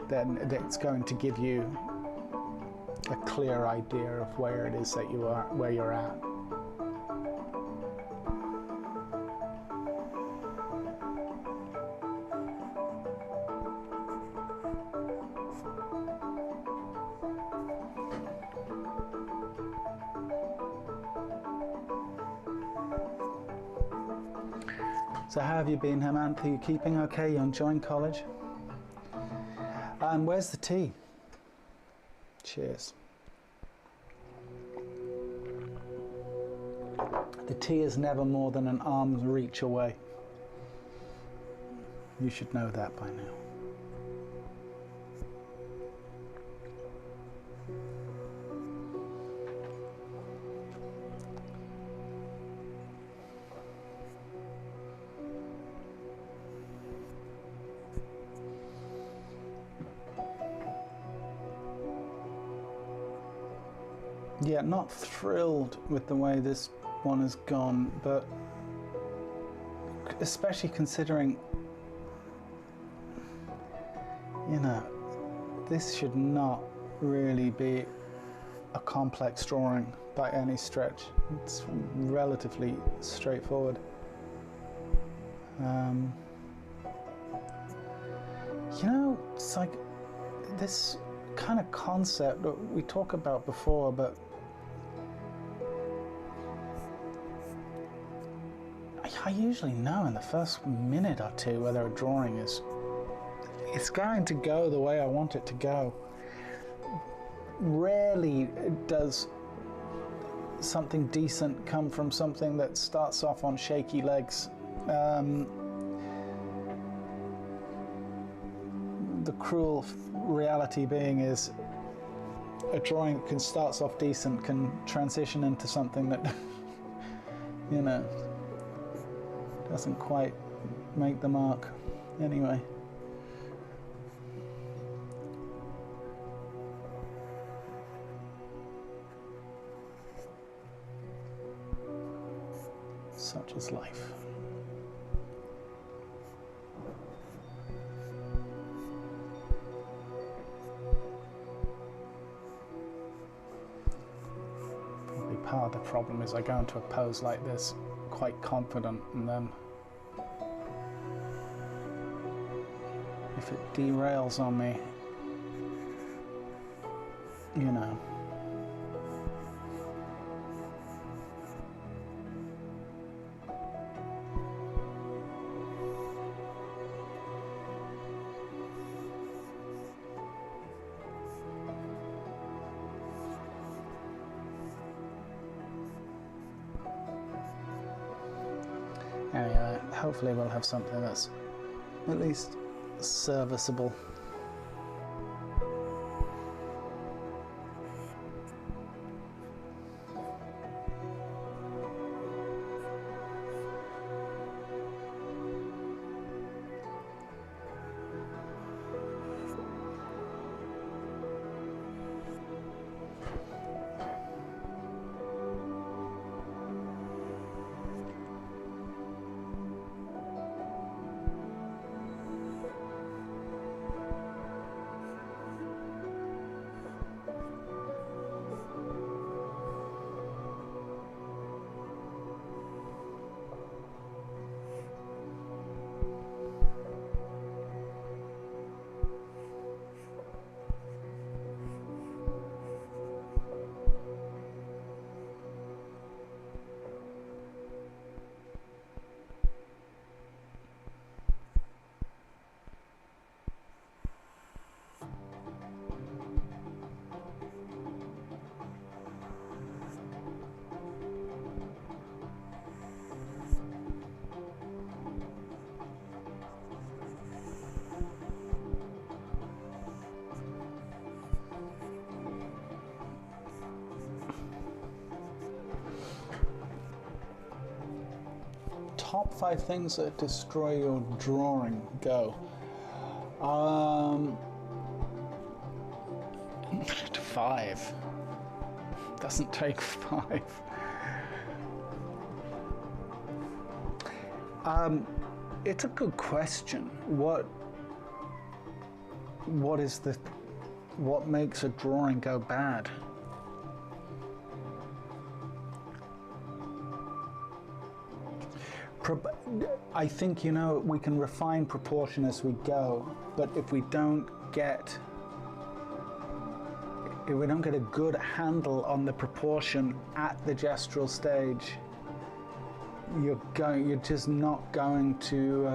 Speaker 1: then it's going to give you a clear idea of where it is that where you're at. So how have you been, Hemant? Are you keeping okay? You enjoying college? Where's the tea? Cheers. The tea is never more than an arm's reach away. You should know that by now. Yeah, not thrilled with the way this one has gone, but especially considering, you know, this should not really be a complex drawing by any stretch. It's relatively straightforward. You know, it's like this kind of concept that we talked about before, but I usually know in the first minute or two whether a drawing it's going to go the way I want it to go. Rarely does something decent come from something that starts off on shaky legs. the cruel reality being is a drawing can starts off decent, can transition into something that, you know, doesn't quite make the mark. Anyway. Such is life. Probably part of the problem is I go into a pose like this quite confident, and then if it derails on me, you know. Anyway, hopefully we'll have something that's at least serviceable. Top 5 things that destroy your drawing. Go. 5. Doesn't take 5. It's a good question. What makes a drawing go bad? I think, you know, we can refine proportion as we go, but if we don't get a good handle on the proportion at the gestural stage, you're just not going to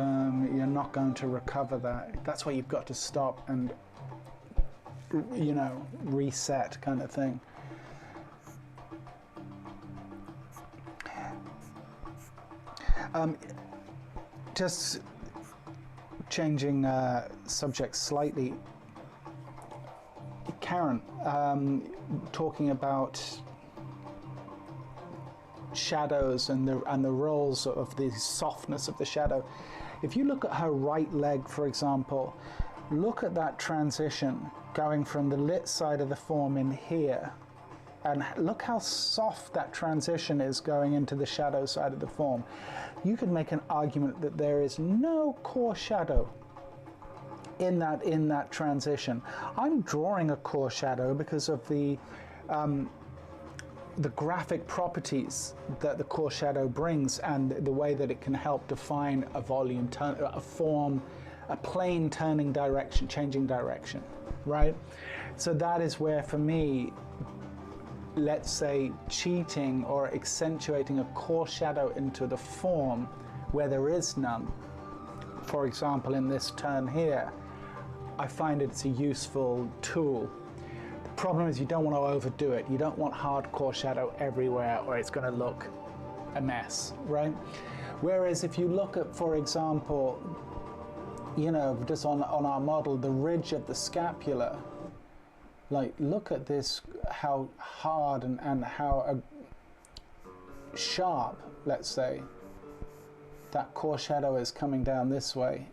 Speaker 1: recover that. That's why you've got to stop and, you know, reset, kind of thing. Just changing subject slightly. Karen, talking about shadows and the roles of the softness of the shadow. If you look at her right leg, for example, look at that transition going from the lit side of the form in here, and look how soft that transition is going into the shadow side of the form. You could make an argument that there is no core shadow in that transition. I'm drawing a core shadow because of the graphic properties that the core shadow brings, and the way that it can help define a volume, a form, a plane turning direction, changing direction, right? So that is where, for me, let's say cheating or accentuating a core shadow into the form where there is none, for example in this turn here, I find it's a useful tool. The problem is you don't want to overdo it. You don't want hardcore shadow everywhere, or it's going to look a mess, right? Whereas if you look at, for example, you know, just on our model, the ridge of the scapula, like, look at this, how hard and how sharp, let's say, that core shadow is coming down this way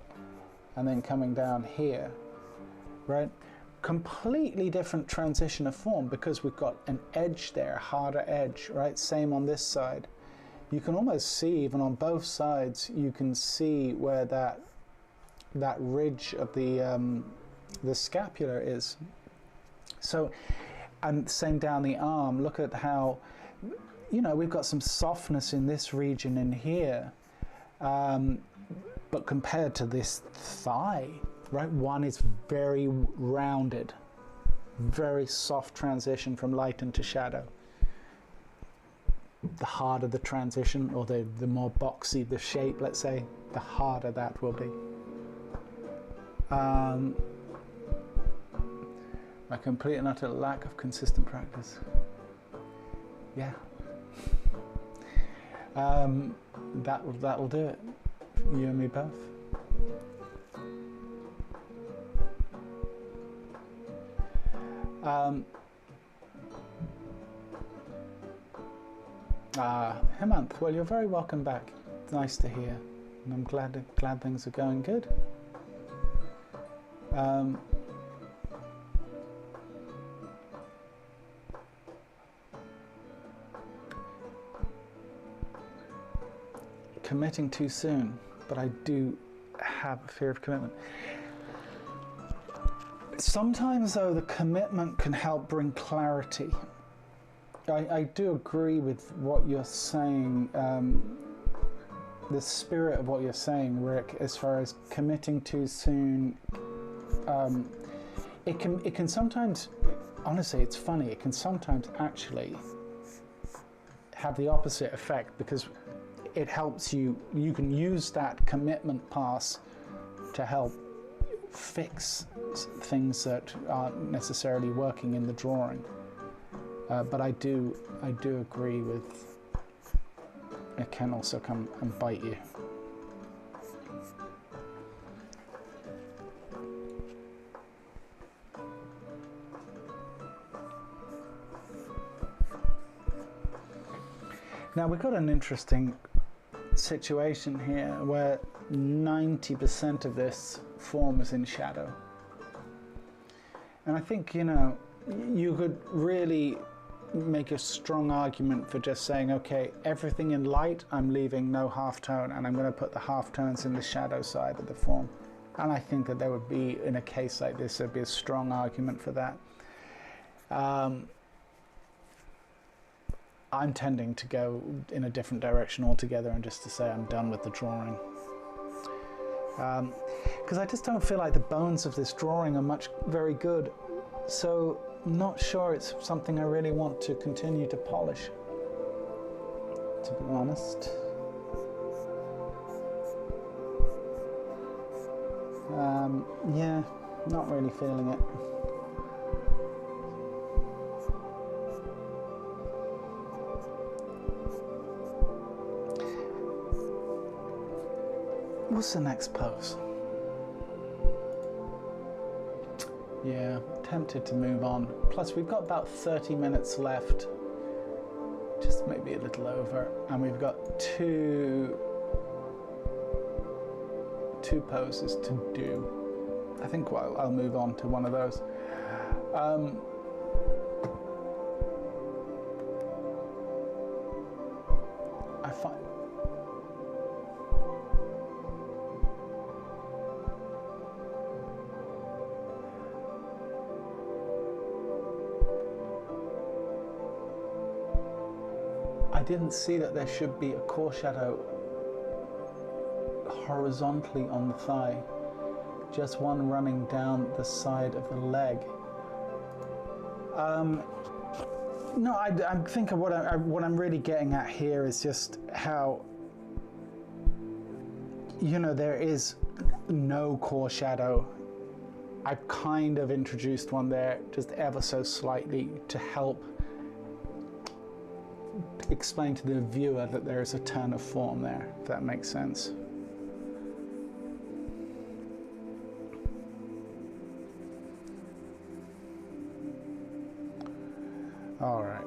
Speaker 1: and then coming down here, right? Completely different transition of form because we've got an edge there, harder edge, right? Same on this side. You can almost see, even on both sides, you can see where that ridge of the scapula is. So, and same down the arm. Look at how, you know, we've got some softness in this region in here, but compared to this thigh, right? One is very rounded, very soft transition from light into shadow. The harder the transition, or the more boxy the shape, let's say, the harder that will be. A complete and utter lack of consistent practice. Yeah. That'll do it. You and me both. Hemant, well, you're very welcome back. It's nice to hear, and I'm glad things are going good. Committing too soon, but I do have a fear of commitment. Sometimes, though, the commitment can help bring clarity. I do agree with what you're saying, the spirit of what you're saying, Rick, as far as committing too soon. It can sometimes, honestly, it's funny, it can sometimes actually have the opposite effect, because it helps you can use that commitment pass to help fix things that aren't necessarily working in the drawing. But I do agree with, it can also come and bite you. Now we've got an interesting situation here where 90% of this form is in shadow. And I think, you know, you could really make a strong argument for just saying, okay, everything in light, I'm leaving no halftone, and I'm going to put the halftones in the shadow side of the form. And I think that there would be, in a case like this, there'd be a strong argument for that. I'm tending to go in a different direction altogether and just to say I'm done with the drawing. Because I just don't feel like the bones of this drawing are very good. So I'm not sure it's something I really want to continue to polish, to be honest. Yeah, not really feeling it. What's the next pose? Yeah, tempted to move on. Plus we've got about 30 minutes left, just maybe a little over, and we've got two poses to do. I think I'll move on to one of those. I find I didn't see that there should be a core shadow horizontally on the thigh, just one running down the side of the leg. No, I think what I'm really getting at here is just how, you know, there is no core shadow. I've kind of introduced one there, just ever so slightly, to help explain to the viewer that there is a turn of form there, if that makes sense. All right.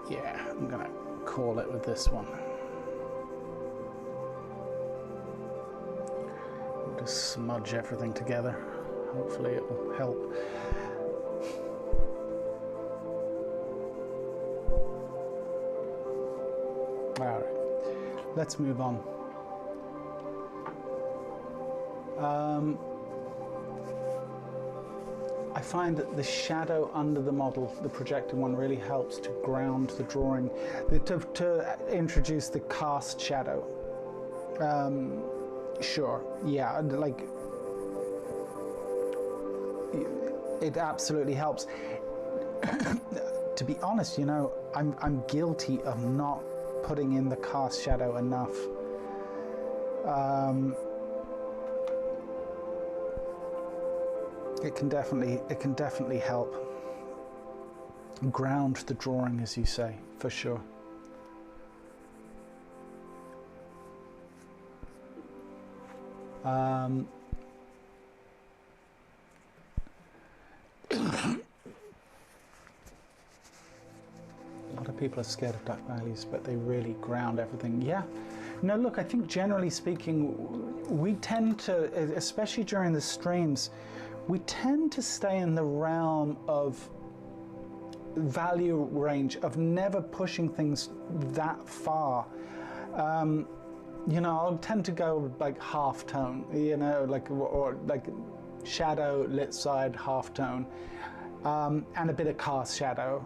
Speaker 1: Yeah, I'm gonna call it with this one. We'll just smudge everything together. Hopefully it will help. All right, let's move on. I find that the shadow under the model, the projected one, really helps to ground the drawing, to introduce the cast shadow. Sure, yeah, like it absolutely helps. To be honest, you know, I'm guilty of not putting in the cast shadow enough. It can definitely help ground the drawing, as you say, for sure. A lot of people are scared of dark values, but they really ground everything. Yeah. No, look, I think generally speaking, we tend to, especially during the streams, we tend to stay in the realm of value range of never pushing things that far. You know, I'll tend to go like half tone, you know, like, or like shadow, lit side, half tone, and a bit of cast shadow.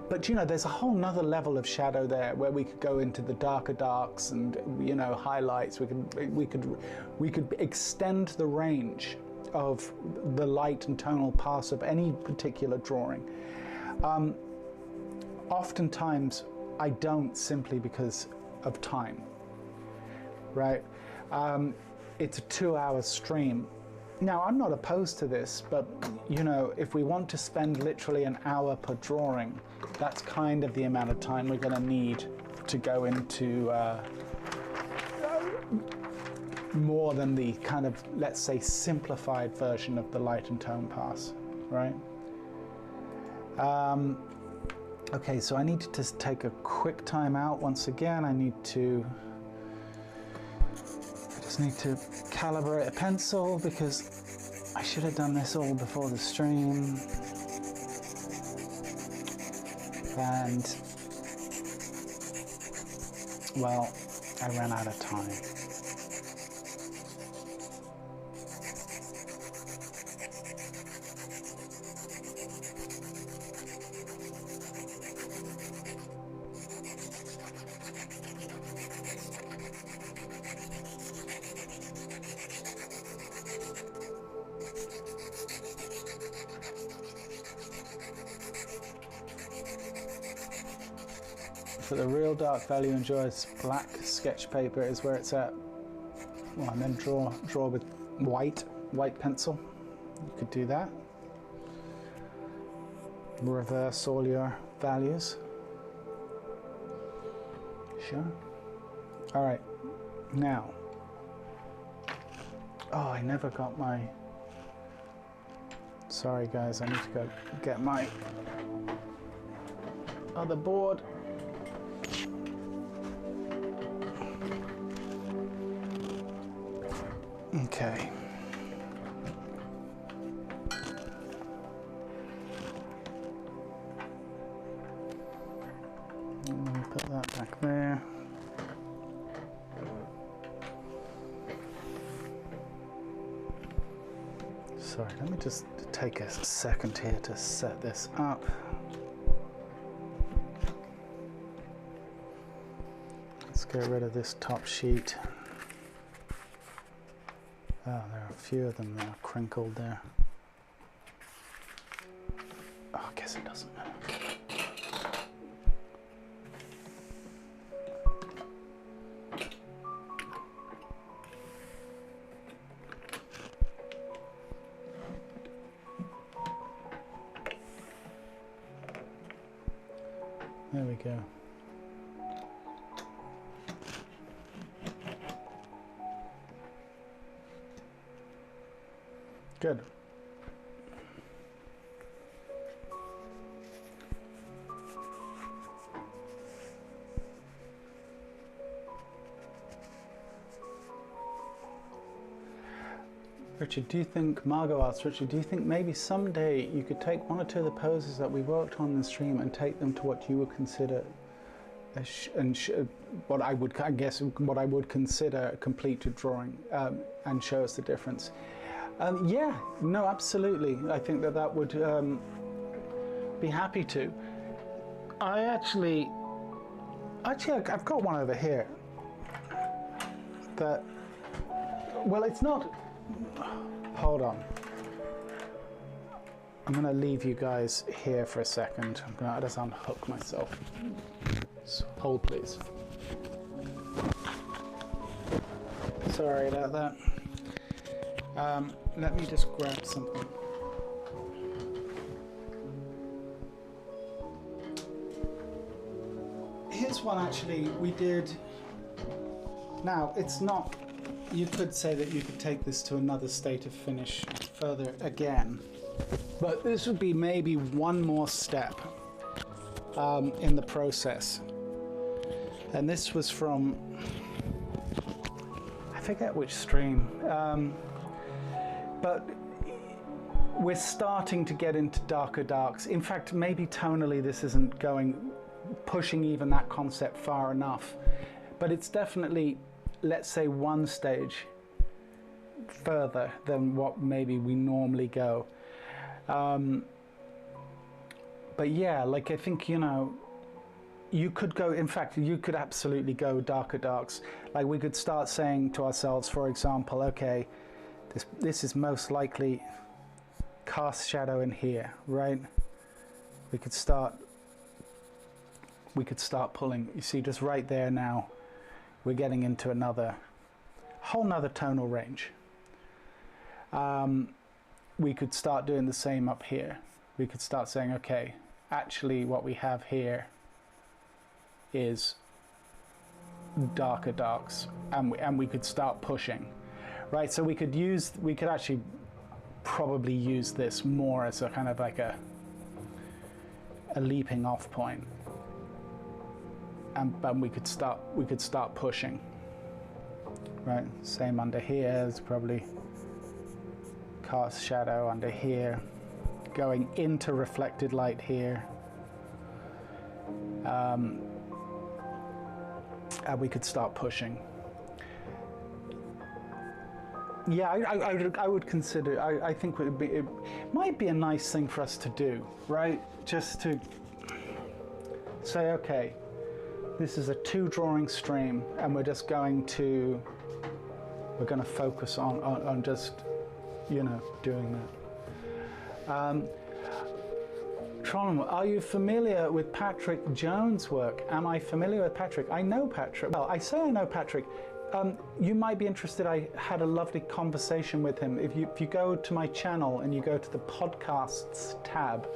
Speaker 1: But you know, there's a whole nother level of shadow there where we could go into the darker darks and, you know, highlights. We could extend the range of the light and tonal paths of any particular drawing. Oftentimes, I don't, simply because of time, right? It's a 2-hour stream. Now, I'm not opposed to this, but, you know, if we want to spend literally an hour per drawing, that's kind of the amount of time we're going to need to go into more than the kind of, let's say, simplified version of the light and tone pass, right? Okay, so I need to just take a quick time out once again. I just need to calibrate a pencil because I should have done this all before the stream. And, well, I ran out of time. For the real dark value enjoys black sketch paper is where it's at. Well, and then draw with white pencil. You could do that. Reverse all your values. Sure. All right, now. Oh, I never got my, sorry guys, I need to go get my other board. Okay. Put that back there. Sorry, let me just take a second here to set this up. Let's get rid of this top sheet. Oh, there are a few of them that are crinkled there. Oh, I guess it doesn't matter. There we go. Good. Richard, do you think, Margot asks, Richard, do you think maybe someday you could take one or two of the poses that we worked on in the stream and take them to what you would consider what I would consider a completed drawing, and show us the difference? Yeah, no, absolutely. I think that would be happy to. I've got one over here that, well, it's not, hold on. I'm gonna leave you guys here for a second. I'm gonna just unhook myself. So hold, please. Sorry about that. Let me just grab something. Here's one actually we did. Now, it's not, you could say that you could take this to another state of finish further again, but this would be maybe one more step in the process. And this was from, I forget which stream, but we're starting to get into darker darks. In fact, maybe tonally this isn't pushing even that concept far enough, but it's definitely, let's say, one stage further than what maybe we normally go. But yeah, like, I think, you know, you could go, in fact, you could absolutely go darker darks. Like, we could start saying to ourselves, for example, okay, this is most likely cast shadow in here, right? We could start pulling. You see, just right there now, we're getting into whole nother tonal range. We could start doing the same up here. We could start saying, okay, actually what we have here is darker darks, and we could start pushing, right? So we could actually probably use this more as a kind of like a leaping off point, but we could start pushing, right? Same under here, it's probably cast shadow under here, going into reflected light here, and we could start pushing. Yeah, I would consider, I think it might be a nice thing for us to do, right? Just to say, okay, this is a 2-drawing stream, and we're going to focus on just, you know, doing that. Tron, are you familiar with Patrick Jones' work? Am I familiar with Patrick? I know Patrick. Well, I say I know Patrick. You might be interested. I had a lovely conversation with him. If you go to my channel and you go to the podcasts tab,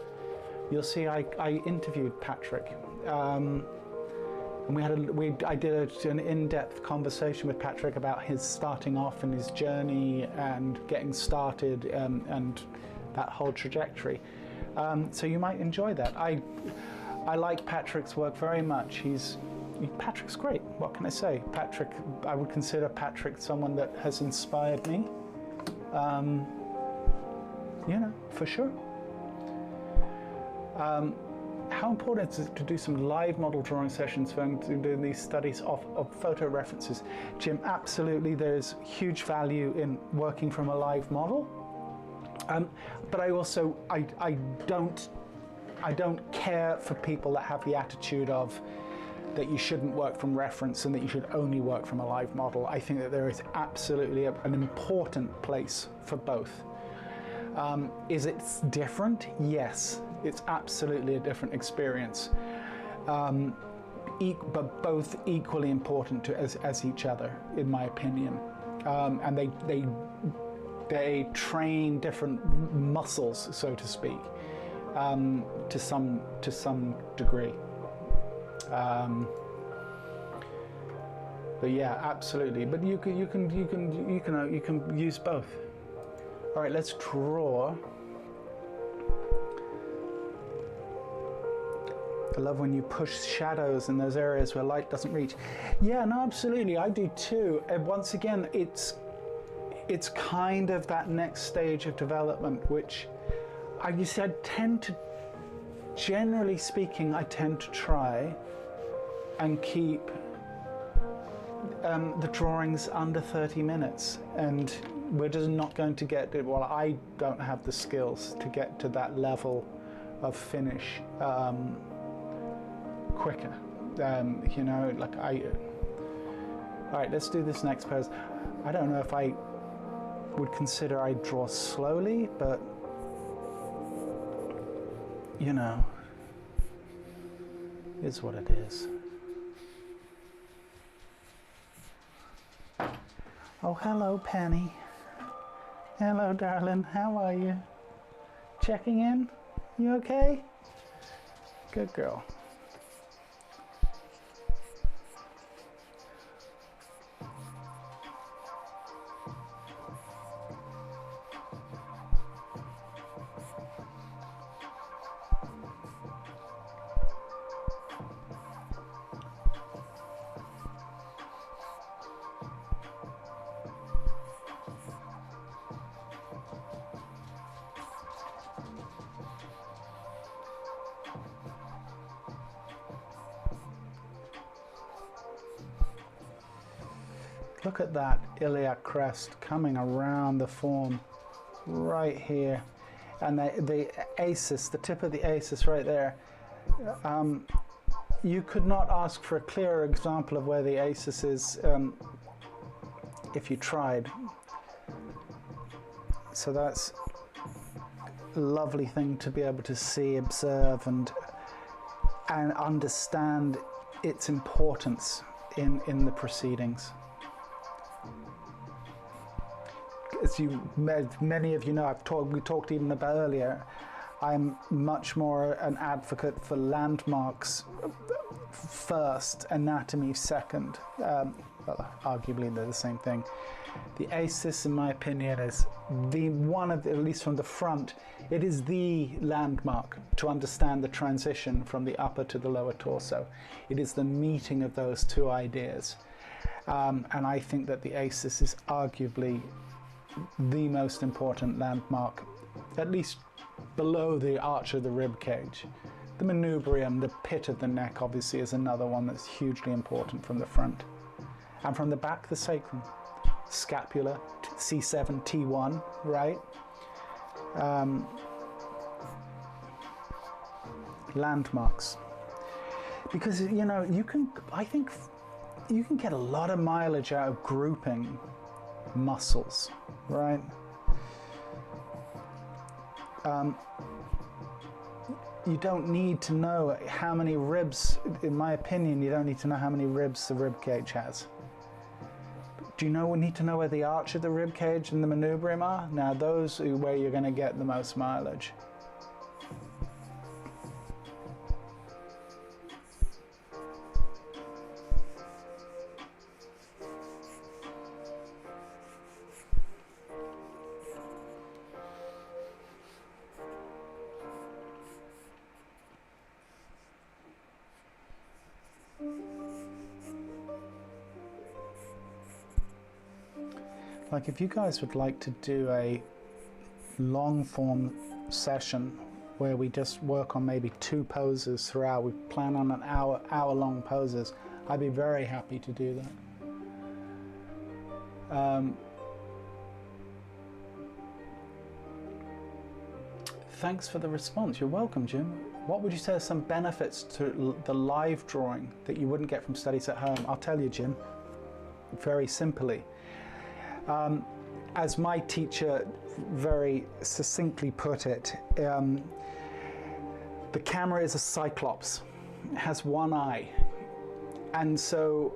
Speaker 1: you'll see I interviewed Patrick. And I did an in-depth conversation with Patrick about his starting off and his journey and getting started, and that whole trajectory. So you might enjoy that. I like Patrick's work very much. Patrick's great. What can I say? Patrick, I would consider Patrick someone that has inspired me. You know, for sure. How important is it to do some live model drawing sessions when doing these studies of photo references? Jim, absolutely. There's huge value in working from a live model. But I also, I don't care for people that have the attitude of that you shouldn't work from reference and that you should only work from a live model. I think that there is absolutely an important place for both. Is it different? Yes, it's absolutely a different experience, but both equally important as each other, in my opinion. And they train different muscles, so to speak, to some degree. But yeah, absolutely. But you can use both. All right, let's draw. I love when you push shadows in those areas where light doesn't reach. Yeah, no, absolutely, I do too. And once again, it's it's kind of that next stage of development, which you said tend to, generally speaking, I tend to try and keep the drawings under 30 minutes. And we're just not going to get it. Well, I don't have the skills to get to that level of finish quicker. You know, like all right, let's do this next pose. I don't know if I would consider I draw slowly, but you know, it's what it is. Oh, hello, Penny. Hello, darling. How are you? Checking in? You okay? Good girl. Look at that iliac crest coming around the form right here. And the acis, the tip of the acis right there. You could not ask for a clearer example of where the acis is if you tried. So that's a lovely thing to be able to see, observe, and understand its importance in the proceedings. As many of you know, we talked even about earlier, I'm much more an advocate for landmarks first, anatomy second. Well, arguably they're the same thing. The acis, in my opinion, is the one of, at least from the front, it is the landmark to understand the transition from the upper to the lower torso. It is the meeting of those two ideas. And I think that the acis is arguably the most important landmark, at least below the arch of the rib cage. The manubrium, the pit of the neck, obviously is another one that's hugely important from the front. And from the back, the sacrum, scapula, C7, T1, right? Landmarks. Because, you know, I think you can get a lot of mileage out of grouping muscles, right? You don't need to know how many ribs, in my opinion, you don't need to know how many ribs the rib cage has. Do you need to know where the arch of the rib cage and the manubrium are? Now those are where you're going to get the most mileage. Like if you guys would like to do a long form session where we just work on maybe 2 poses throughout, we plan on an hour long poses, I'd be very happy to do that. Thanks for the response. You're welcome, Jim. What would you say are some benefits to the live drawing that you wouldn't get from studies at home? I'll tell you, Jim, very simply. As my teacher very succinctly put it, the camera is a cyclops. It has one eye. And so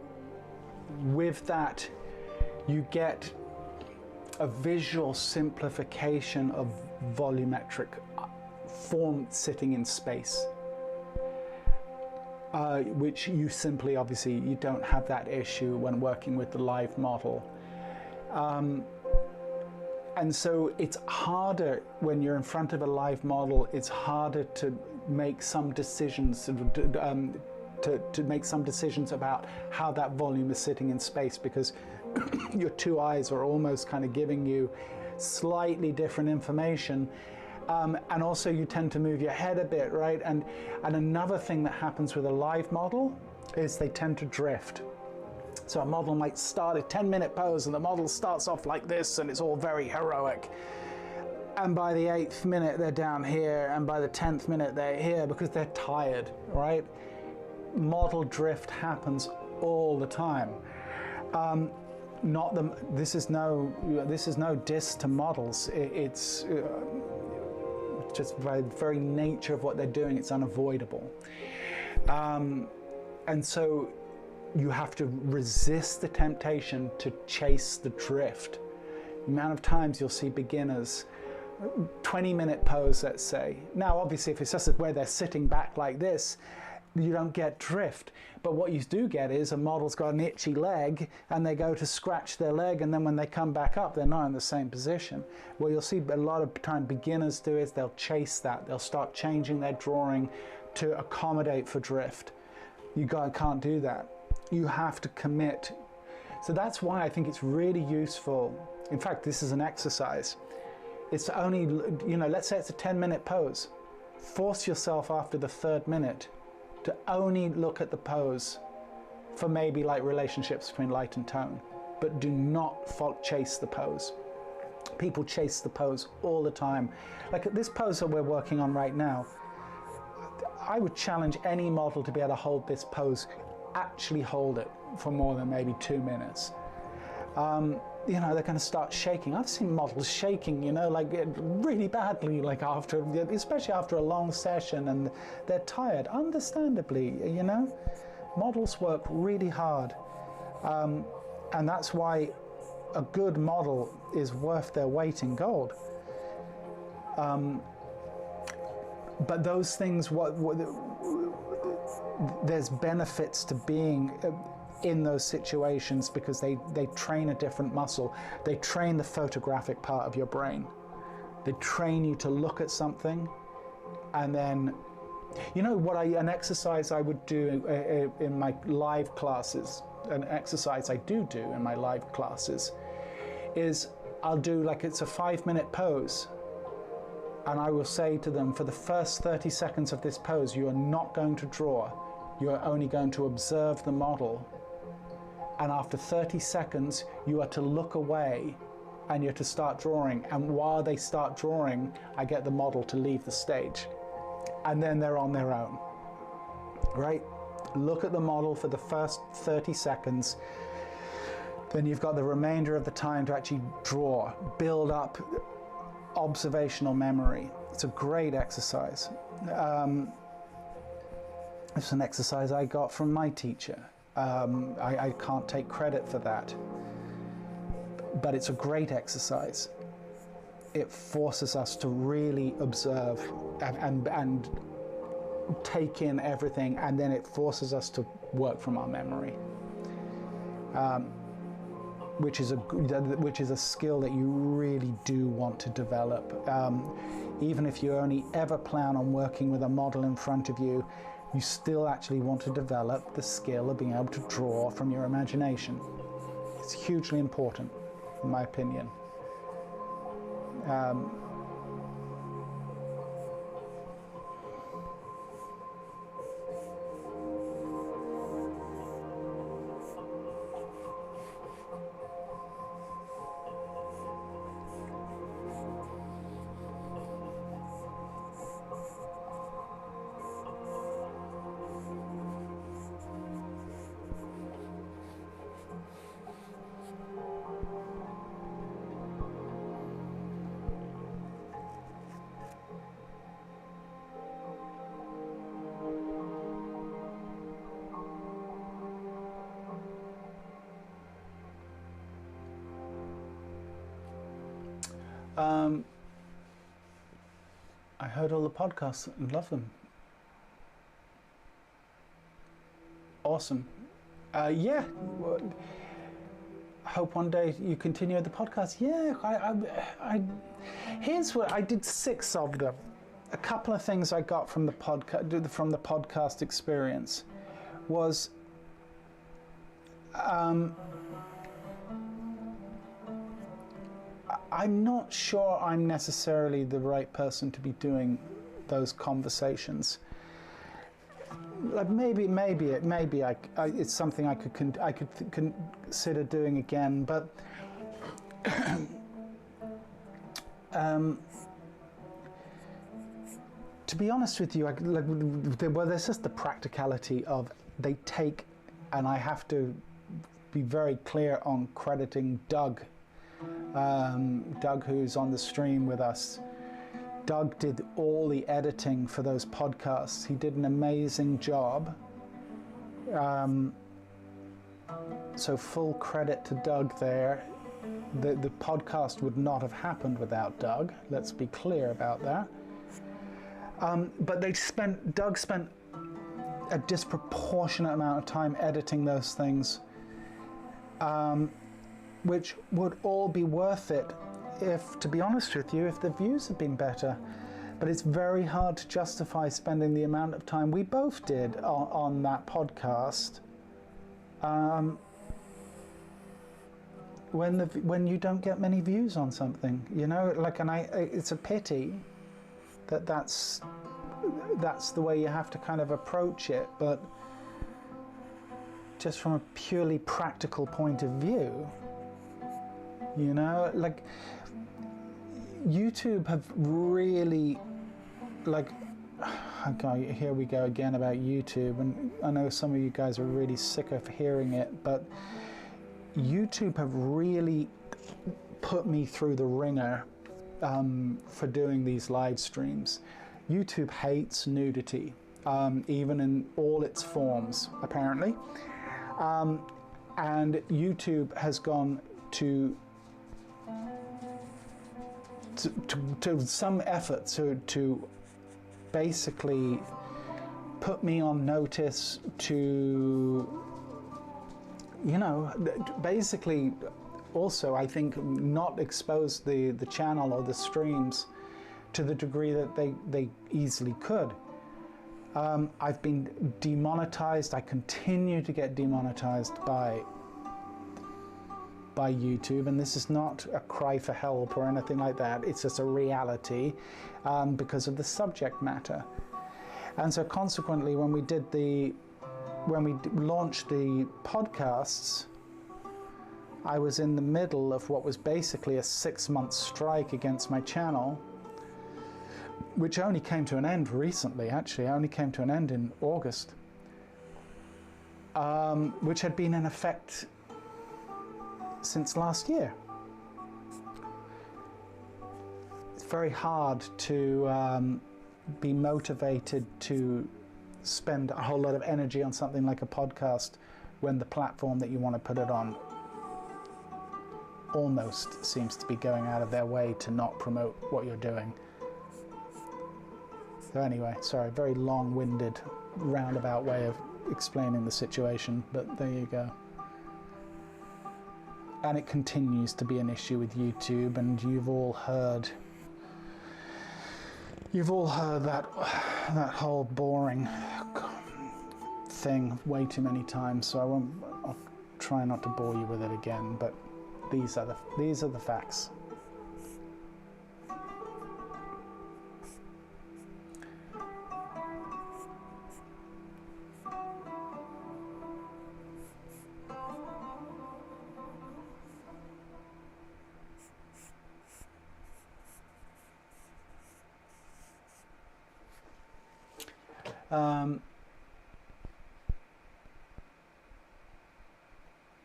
Speaker 1: with that, you get a visual simplification of volumetric form sitting in space, which you simply, obviously, you don't have that issue when working with the live model. And so it's harder when you're in front of a live model, it's harder to make some decisions, to make some decisions about how that volume is sitting in space, because your two eyes are almost kind of giving you slightly different information. And also you tend to move your head a bit, right? And another thing that happens with a live model is they tend to drift. So a model might start a 10-minute pose and the model starts off like this and it's all very heroic. And by the 8th minute they're down here, and by the 10th minute they're here because they're tired, right? Model drift happens all the time. This is no diss to models. It's just by the very nature of what they're doing, it's unavoidable. And so you have to resist the temptation to chase the drift. The amount of times you'll see beginners, 20-minute pose, let's say. Now, obviously, if it's just where they're sitting back like this, you don't get drift. But what you do get is a model's got an itchy leg and they go to scratch their leg, and then when they come back up, they're not in the same position. What you'll see a lot of time beginners do is they'll chase that. They'll start changing their drawing to accommodate for drift. You can't do that. You have to commit. So that's why I think it's really useful. In fact, this is an exercise. It's only, let's say it's a 10-minute pose. Force yourself after the 3rd minute to only look at the pose for maybe like relationships between light and tone, but do not chase the pose. People chase the pose all the time. Like this pose that we're working on right now, I would challenge any model to be able to hold this pose, actually hold it for more than maybe 2 minutes. They're going to start shaking. I've seen models shaking, like really badly, like especially after a long session, and they're tired, understandably, Models work really hard. And that's why a good model is worth their weight in gold. But those things, there's benefits to being in those situations, because they train a different muscle. They train the photographic part of your brain. They train you to look at something, and then, an exercise I would do in my live classes, an exercise I do in my live classes, is I'll do it's a 5-minute pose, and I will say to them, for the first 30 seconds of this pose, you are not going to draw. You are only going to observe the model. And after 30 seconds, you are to look away and you're to start drawing. And while they start drawing, I get the model to leave the stage. And then they're on their own, right? Look at the model for the first 30 seconds. Then you've got the remainder of the time to actually draw, build up observational memory. It's a great exercise. It's an exercise I got from my teacher. I can't take credit for that, but it's a great exercise. It forces us to really observe and take in everything, and then it forces us to work from our memory, which is a skill that you really do want to develop. Even if you only ever plan on working with a model in front of you, you still actually want to develop the skill of being able to draw from your imagination. It's hugely important, in my opinion. I heard all the podcasts and love them. Awesome. Yeah. I hope one day you continue the podcast. Yeah. Here's what I did: 6 of them. A couple of things I got from the podcast experience was I'm not sure I'm necessarily the right person to be doing those conversations. Like maybe it's something I could consider doing again, but to be honest with you, there's just the practicality of they take, and I have to be very clear on crediting Doug. Doug, who's on the stream with us. Doug did all the editing for those podcasts. He did an amazing job. So full credit to Doug there. The podcast would not have happened without Doug. Let's be clear about that. But Doug spent a disproportionate amount of time editing those things, which would all be worth it if, to be honest with you, if the views had been better. But it's very hard to justify spending the amount of time we both did on that podcast when you don't get many views on something, you know. Like, and it's a pity that's the way you have to kind of approach it. But just from a purely practical point of view, you know, like, YouTube have really, like, okay, here we go again about YouTube, and I know some of you guys are really sick of hearing it, but YouTube have really put me through the ringer for doing these live streams. YouTube hates nudity, even in all its forms, apparently. And YouTube has gone to some effort to basically put me on notice, to, you know, basically also, I think, not expose the channel or the streams to the degree that they easily could. I've been demonetized. I continue to get demonetized by YouTube, and this is not a cry for help or anything like that. It's just a reality because of the subject matter. And so consequently, when we launched the podcasts, I was in the middle of what was basically a 6-month strike against my channel, which only came to an end recently. Actually, only came to an end in August, which had been in effect since last year. It's very hard to be motivated to spend a whole lot of energy on something like a podcast when the platform that you want to put it on almost seems to be going out of their way to not promote what you're doing. So anyway, sorry, very long-winded, roundabout way of explaining the situation, but there you go. And it continues to be an issue with YouTube, and you've all heard that whole boring thing way too many times, so I'll try not to bore you with it again, but these are the facts.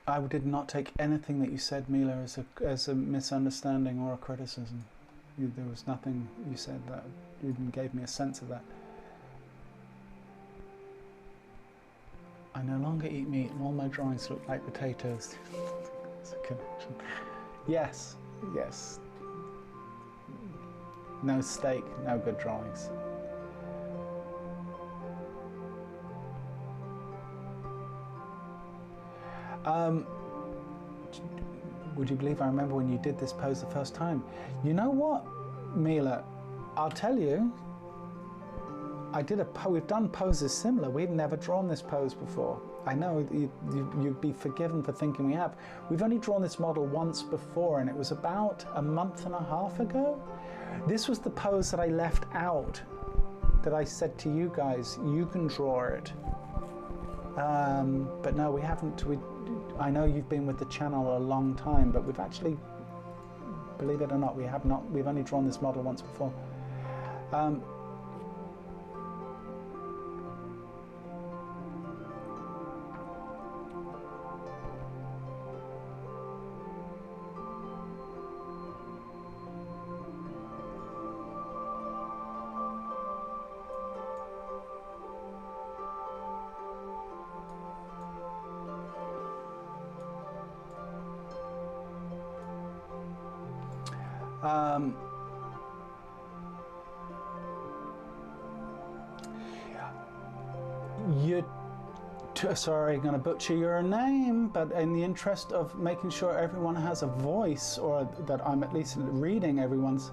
Speaker 1: I did not take anything that you said, Mila, as a misunderstanding or a criticism. There was nothing you said that even gave me a sense of that. I no longer eat meat, and all my drawings look like potatoes. It's a connection. Yes, yes. No steak, no good drawings. Would you believe I remember when you did this pose the first time? You know what, Mila? I'll tell you, we've done poses similar. We've never drawn this pose before. I know you'd be forgiven for thinking we have. We've only drawn this model once before, and it was about a month and a half ago. This was the pose that I left out, that I said to you guys, you can draw it. But no, we haven't. I know you've been with the channel a long time, but we've actually, believe it or not, we have not. We've only drawn this model once before. Sorry, I'm going to butcher your name, but in the interest of making sure everyone has a voice, or that I'm at least reading everyone's,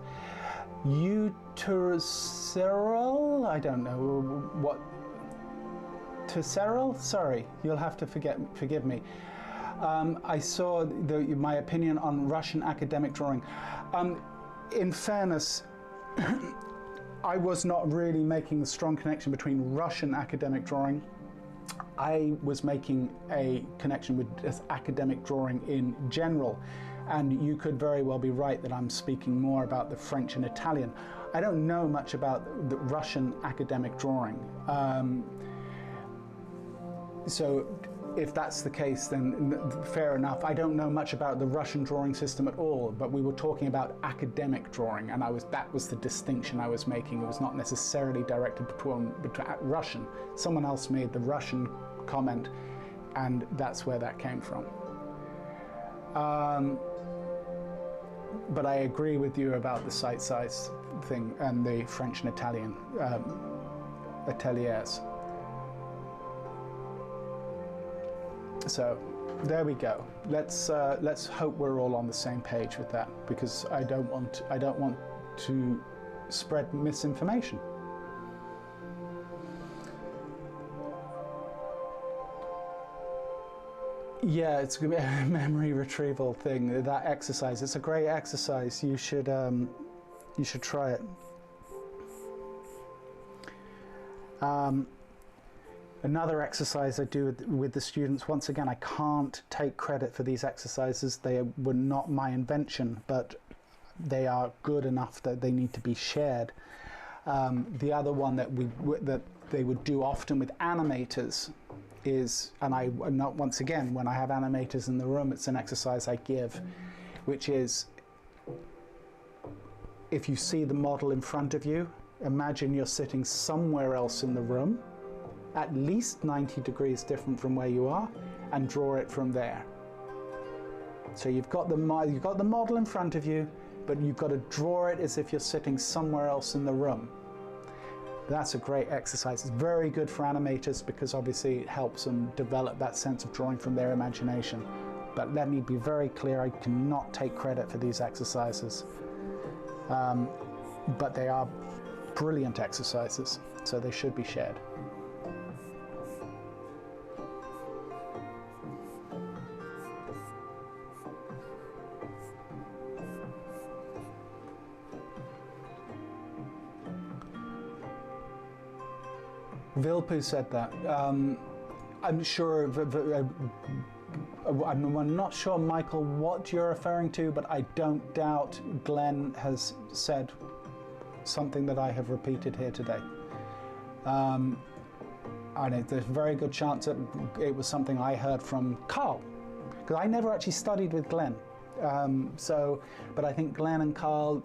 Speaker 1: Cyril, I don't know what, to Cyril? Sorry, you'll have to forgive me. I saw my opinion on Russian academic drawing. In fairness, I was not really making a strong connection between Russian academic drawing. I was making a connection with academic drawing in general, and you could very well be right that I'm speaking more about the French and Italian. I don't know much about the Russian academic drawing. So if that's the case, then fair enough. I don't know much about the Russian drawing system at all, but we were talking about academic drawing, and that was the distinction I was making. It was not necessarily directed between Russian. Someone else made the Russian comment, and that's where that came from. But I agree with you about the site size thing and the French and Italian ateliers. So there we go. Let's hope we're all on the same page with that, because I don't want to spread misinformation. Yeah, it's a memory retrieval thing. That exercise, it's a great exercise. You should try it. Another exercise I do with the students, once again, I can't take credit for these exercises. They were not my invention, but they are good enough that they need to be shared. The other one that they would do often with animators is, once again, when I have animators in the room, it's an exercise I give, which is, if you see the model in front of you, imagine you're sitting somewhere else in the room, at least 90 degrees different from where you are, and draw it from there. So you've got the model in front of you, but you've got to draw it as if you're sitting somewhere else in the room. That's a great exercise. It's very good for animators because obviously it helps them develop that sense of drawing from their imagination. But let me be very clear, I cannot take credit for these exercises. But they are brilliant exercises, so they should be shared. Vilpu said that. I'm sure, I'm not sure, Michael, what you're referring to, but I don't doubt Glenn has said something that I have repeated here today. And there's a very good chance that it was something I heard from Carl, because I never actually studied with Glenn. But I think Glenn and Carl,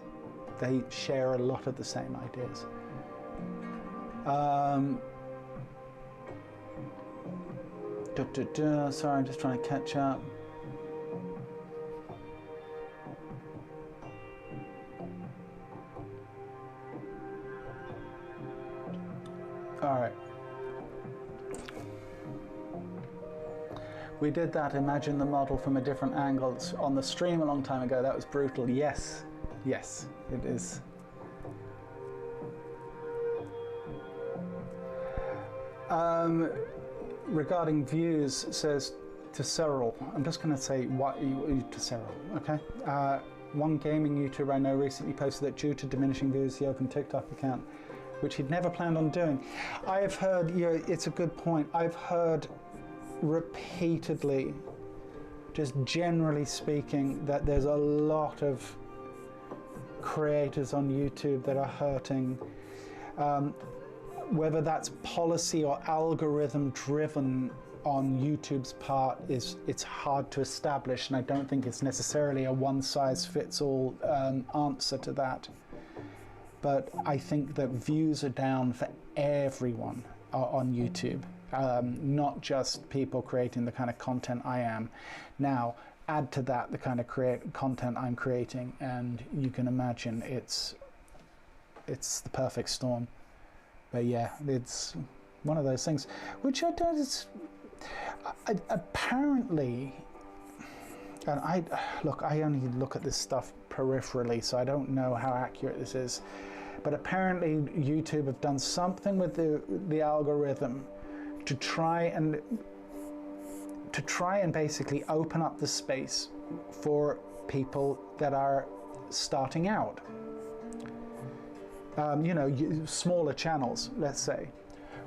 Speaker 1: they share a lot of the same ideas. Sorry, I'm just trying to catch up. All right. We did that, imagine the model from a different angle on the stream a long time ago. That was brutal. Yes, yes, it is. Regarding views, says to Cyril, I'm just going to say what to Cyril, okay? One gaming YouTuber I know recently posted that due to diminishing views, he opened TikTok account, which he'd never planned on doing. I have heard, it's a good point. I've heard repeatedly, just generally speaking, that there's a lot of creators on YouTube that are hurting. Whether that's policy or algorithm driven on YouTube's part it's hard to establish, and I don't think it's necessarily a one-size-fits-all answer to that. But I think that views are down for everyone on YouTube, not just people creating the kind of content I am. Now, add to that the kind of content I'm creating, and you can imagine it's the perfect storm. But yeah, it's one of those things, which apparently, and I only look at this stuff peripherally, so I don't know how accurate this is, but apparently YouTube have done something with the algorithm to try and basically open up the space for people that are starting out. Smaller channels, let's say,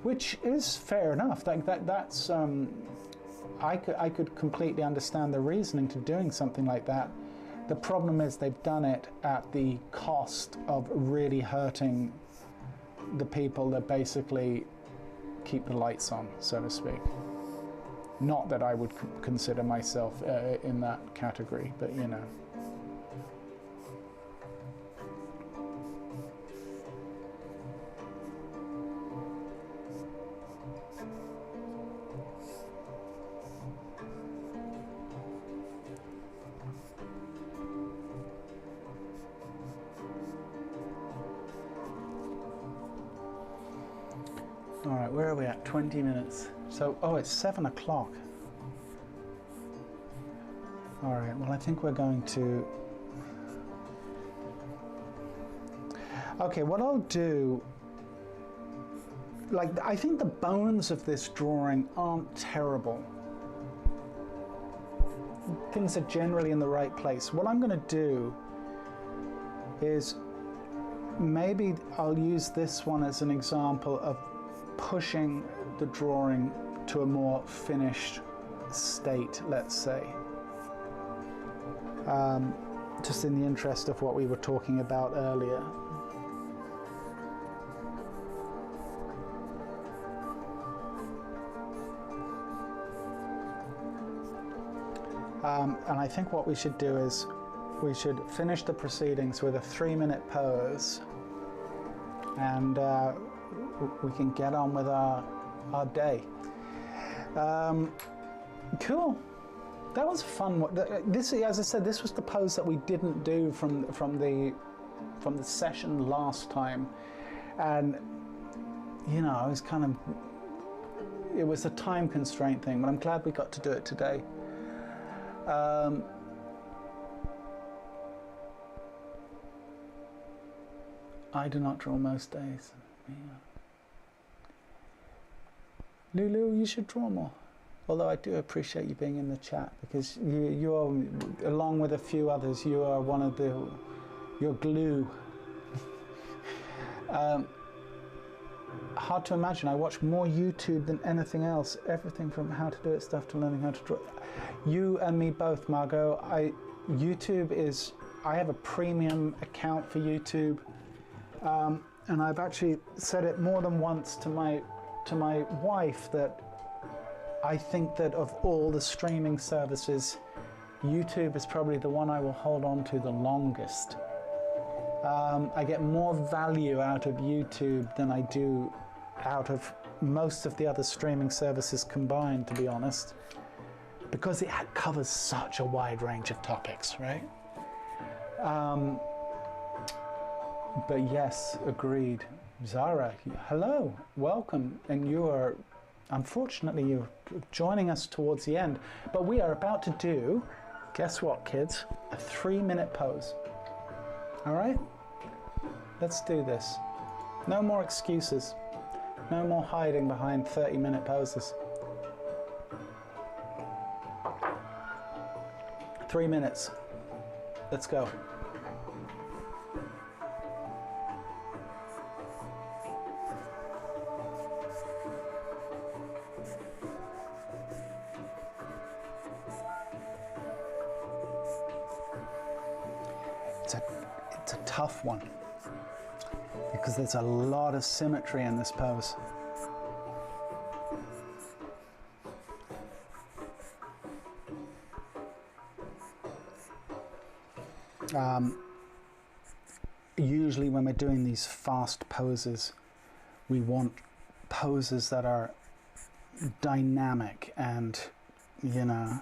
Speaker 1: which is fair enough. That's I could completely understand the reasoning to doing something like that. The problem is they've done it at the cost of really hurting the people that basically keep the lights on, so to speak. Not that I would consider myself in that category, but you know. All right, where are we at? 20 minutes. So, it's 7 o'clock. All right, well, I think we're going to... Okay, what I'll do... I think the bones of this drawing aren't terrible. Things are generally in the right place. What I'm going to do is maybe I'll use this one as an example of pushing the drawing to a more finished state, let's say. Just in the interest of what we were talking about earlier. And I think what we should do is we should finish the proceedings with a 3-minute pose, and we can get on with our day. Cool. That was fun. This, as I said, this was the pose that we didn't do from the session last time, and you know, I was it was a time constraint thing, but I'm glad we got to do it today. I do not draw most days. Yeah. Lulu, you should draw more. Although I do appreciate you being in the chat, because you are, along with a few others, you are one of your glue. Hard to imagine. I watch more YouTube than anything else. Everything from how to do it stuff to learning how to draw. You and me both, Margot. YouTube is. I have a premium account for YouTube, and I've actually said it more than once to my wife that I think that of all the streaming services, YouTube is probably the one I will hold on to the longest. I get more value out of YouTube than I do out of most of the other streaming services combined, to be honest, because it covers such a wide range of topics, right? But yes, agreed. Zara, hello, welcome, and unfortunately you're joining us towards the end, but we are about to do, guess what, kids? A 3-minute pose. All right? Let's do this. No more excuses. No more hiding behind 30-minute poses. 3 minutes. Let's go. It's a tough one because there's a lot of symmetry in this pose. Usually when we're doing these fast poses, we want poses that are dynamic and, you know,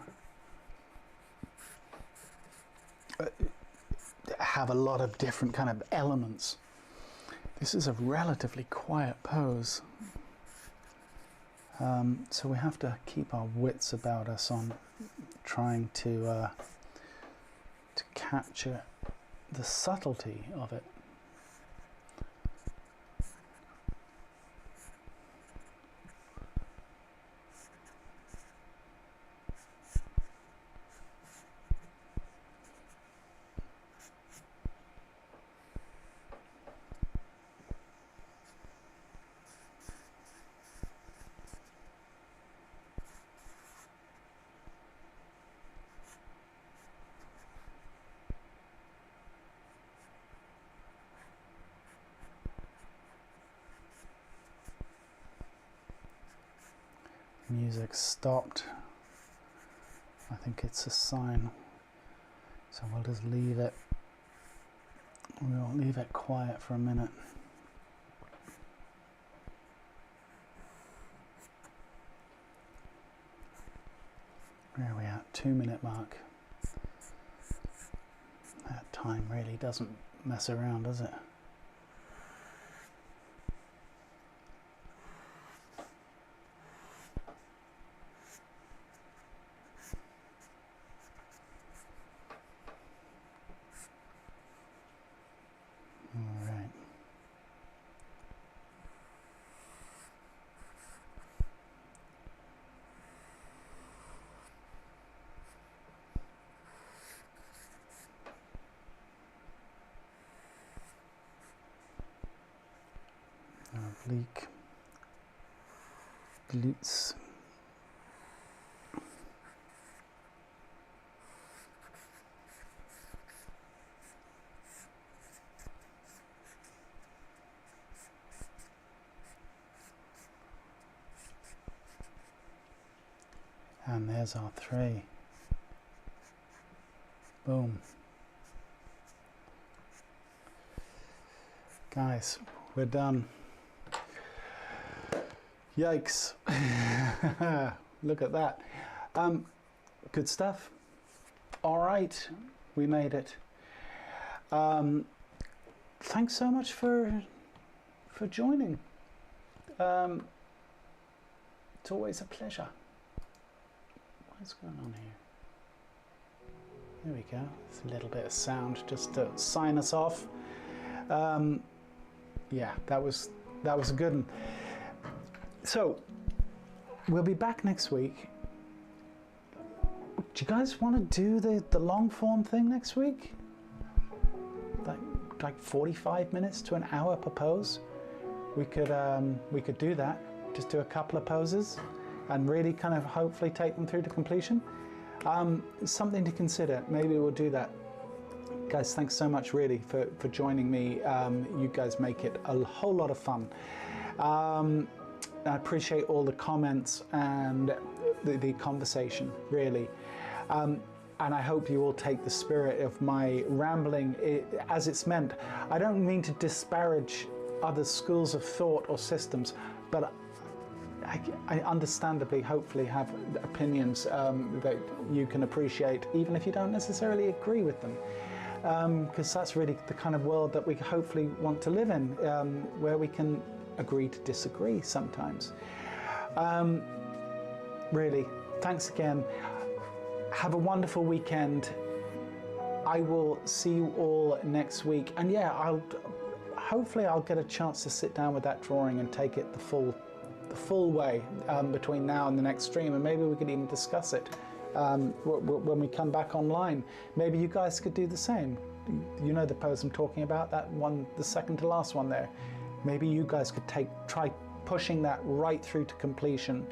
Speaker 1: have a lot of different kind of elements. This is a relatively quiet pose. So we have to keep our wits about us on trying to capture the subtlety of it. Music stopped. I think it's a sign. So we'll just leave it. We'll leave it quiet for a minute. Where are we at? 2-minute mark. That time really doesn't mess around, does it? Oblique glutes. And there's our 3. Boom. Guys, we're done. Yikes. Look at that. Good stuff. All right, we made it. Thanks so much for joining. It's always a pleasure. What's going on here? There we go. It's a little bit of sound just to sign us off. Yeah, that was a good one. So, we'll be back next week. Do you guys want to do the long form thing next week? Like 45 minutes to an hour per pose? We could do that. Just do a couple of poses and really kind of hopefully take them through to completion. Something to consider. Maybe we'll do that. Guys, thanks so much really for joining me. You guys make it a whole lot of fun. I appreciate all the comments and the conversation, really. And I hope you all take the spirit of my rambling as it's meant. I don't mean to disparage other schools of thought or systems, but I understandably, hopefully, have opinions that you can appreciate, even if you don't necessarily agree with them. Because that's really the kind of world that we hopefully want to live in, where we can agree to disagree sometimes. Really, thanks again. Have a wonderful weekend. I will see you all next week. And yeah, I'll hopefully I'll get a chance to sit down with that drawing and take it the full way between now and the next stream, and maybe we could even discuss it when we come back online. Maybe you guys could do the same. You know the pose I'm talking about, that one, the second to last one there. Maybe you guys could try pushing that right through to completion.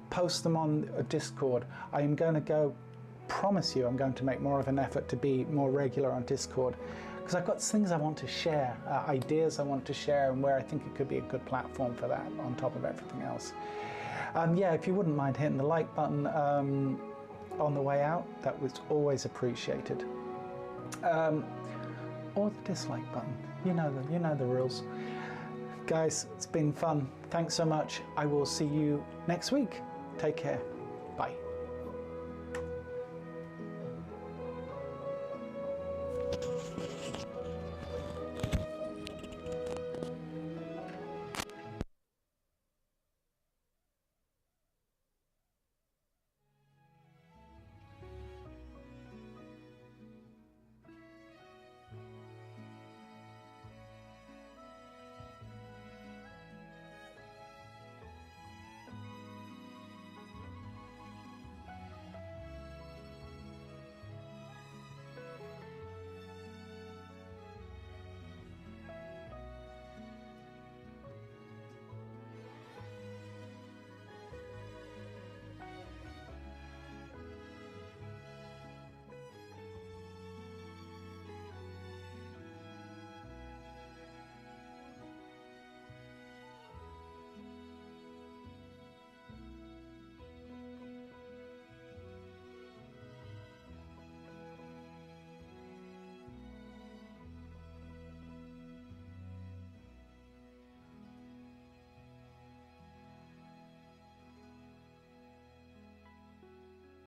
Speaker 1: Post them on Discord. I am going to promise you I'm going to make more of an effort to be more regular on Discord, because I've got things I want to share, ideas I want to share, and where I think it could be a good platform for that on top of everything else. Yeah, if you wouldn't mind hitting the like button on the way out, that was always appreciated. Or the dislike button. You know the rules. Guys, it's been fun. Thanks so much. I will see you next week. Take care. Bye.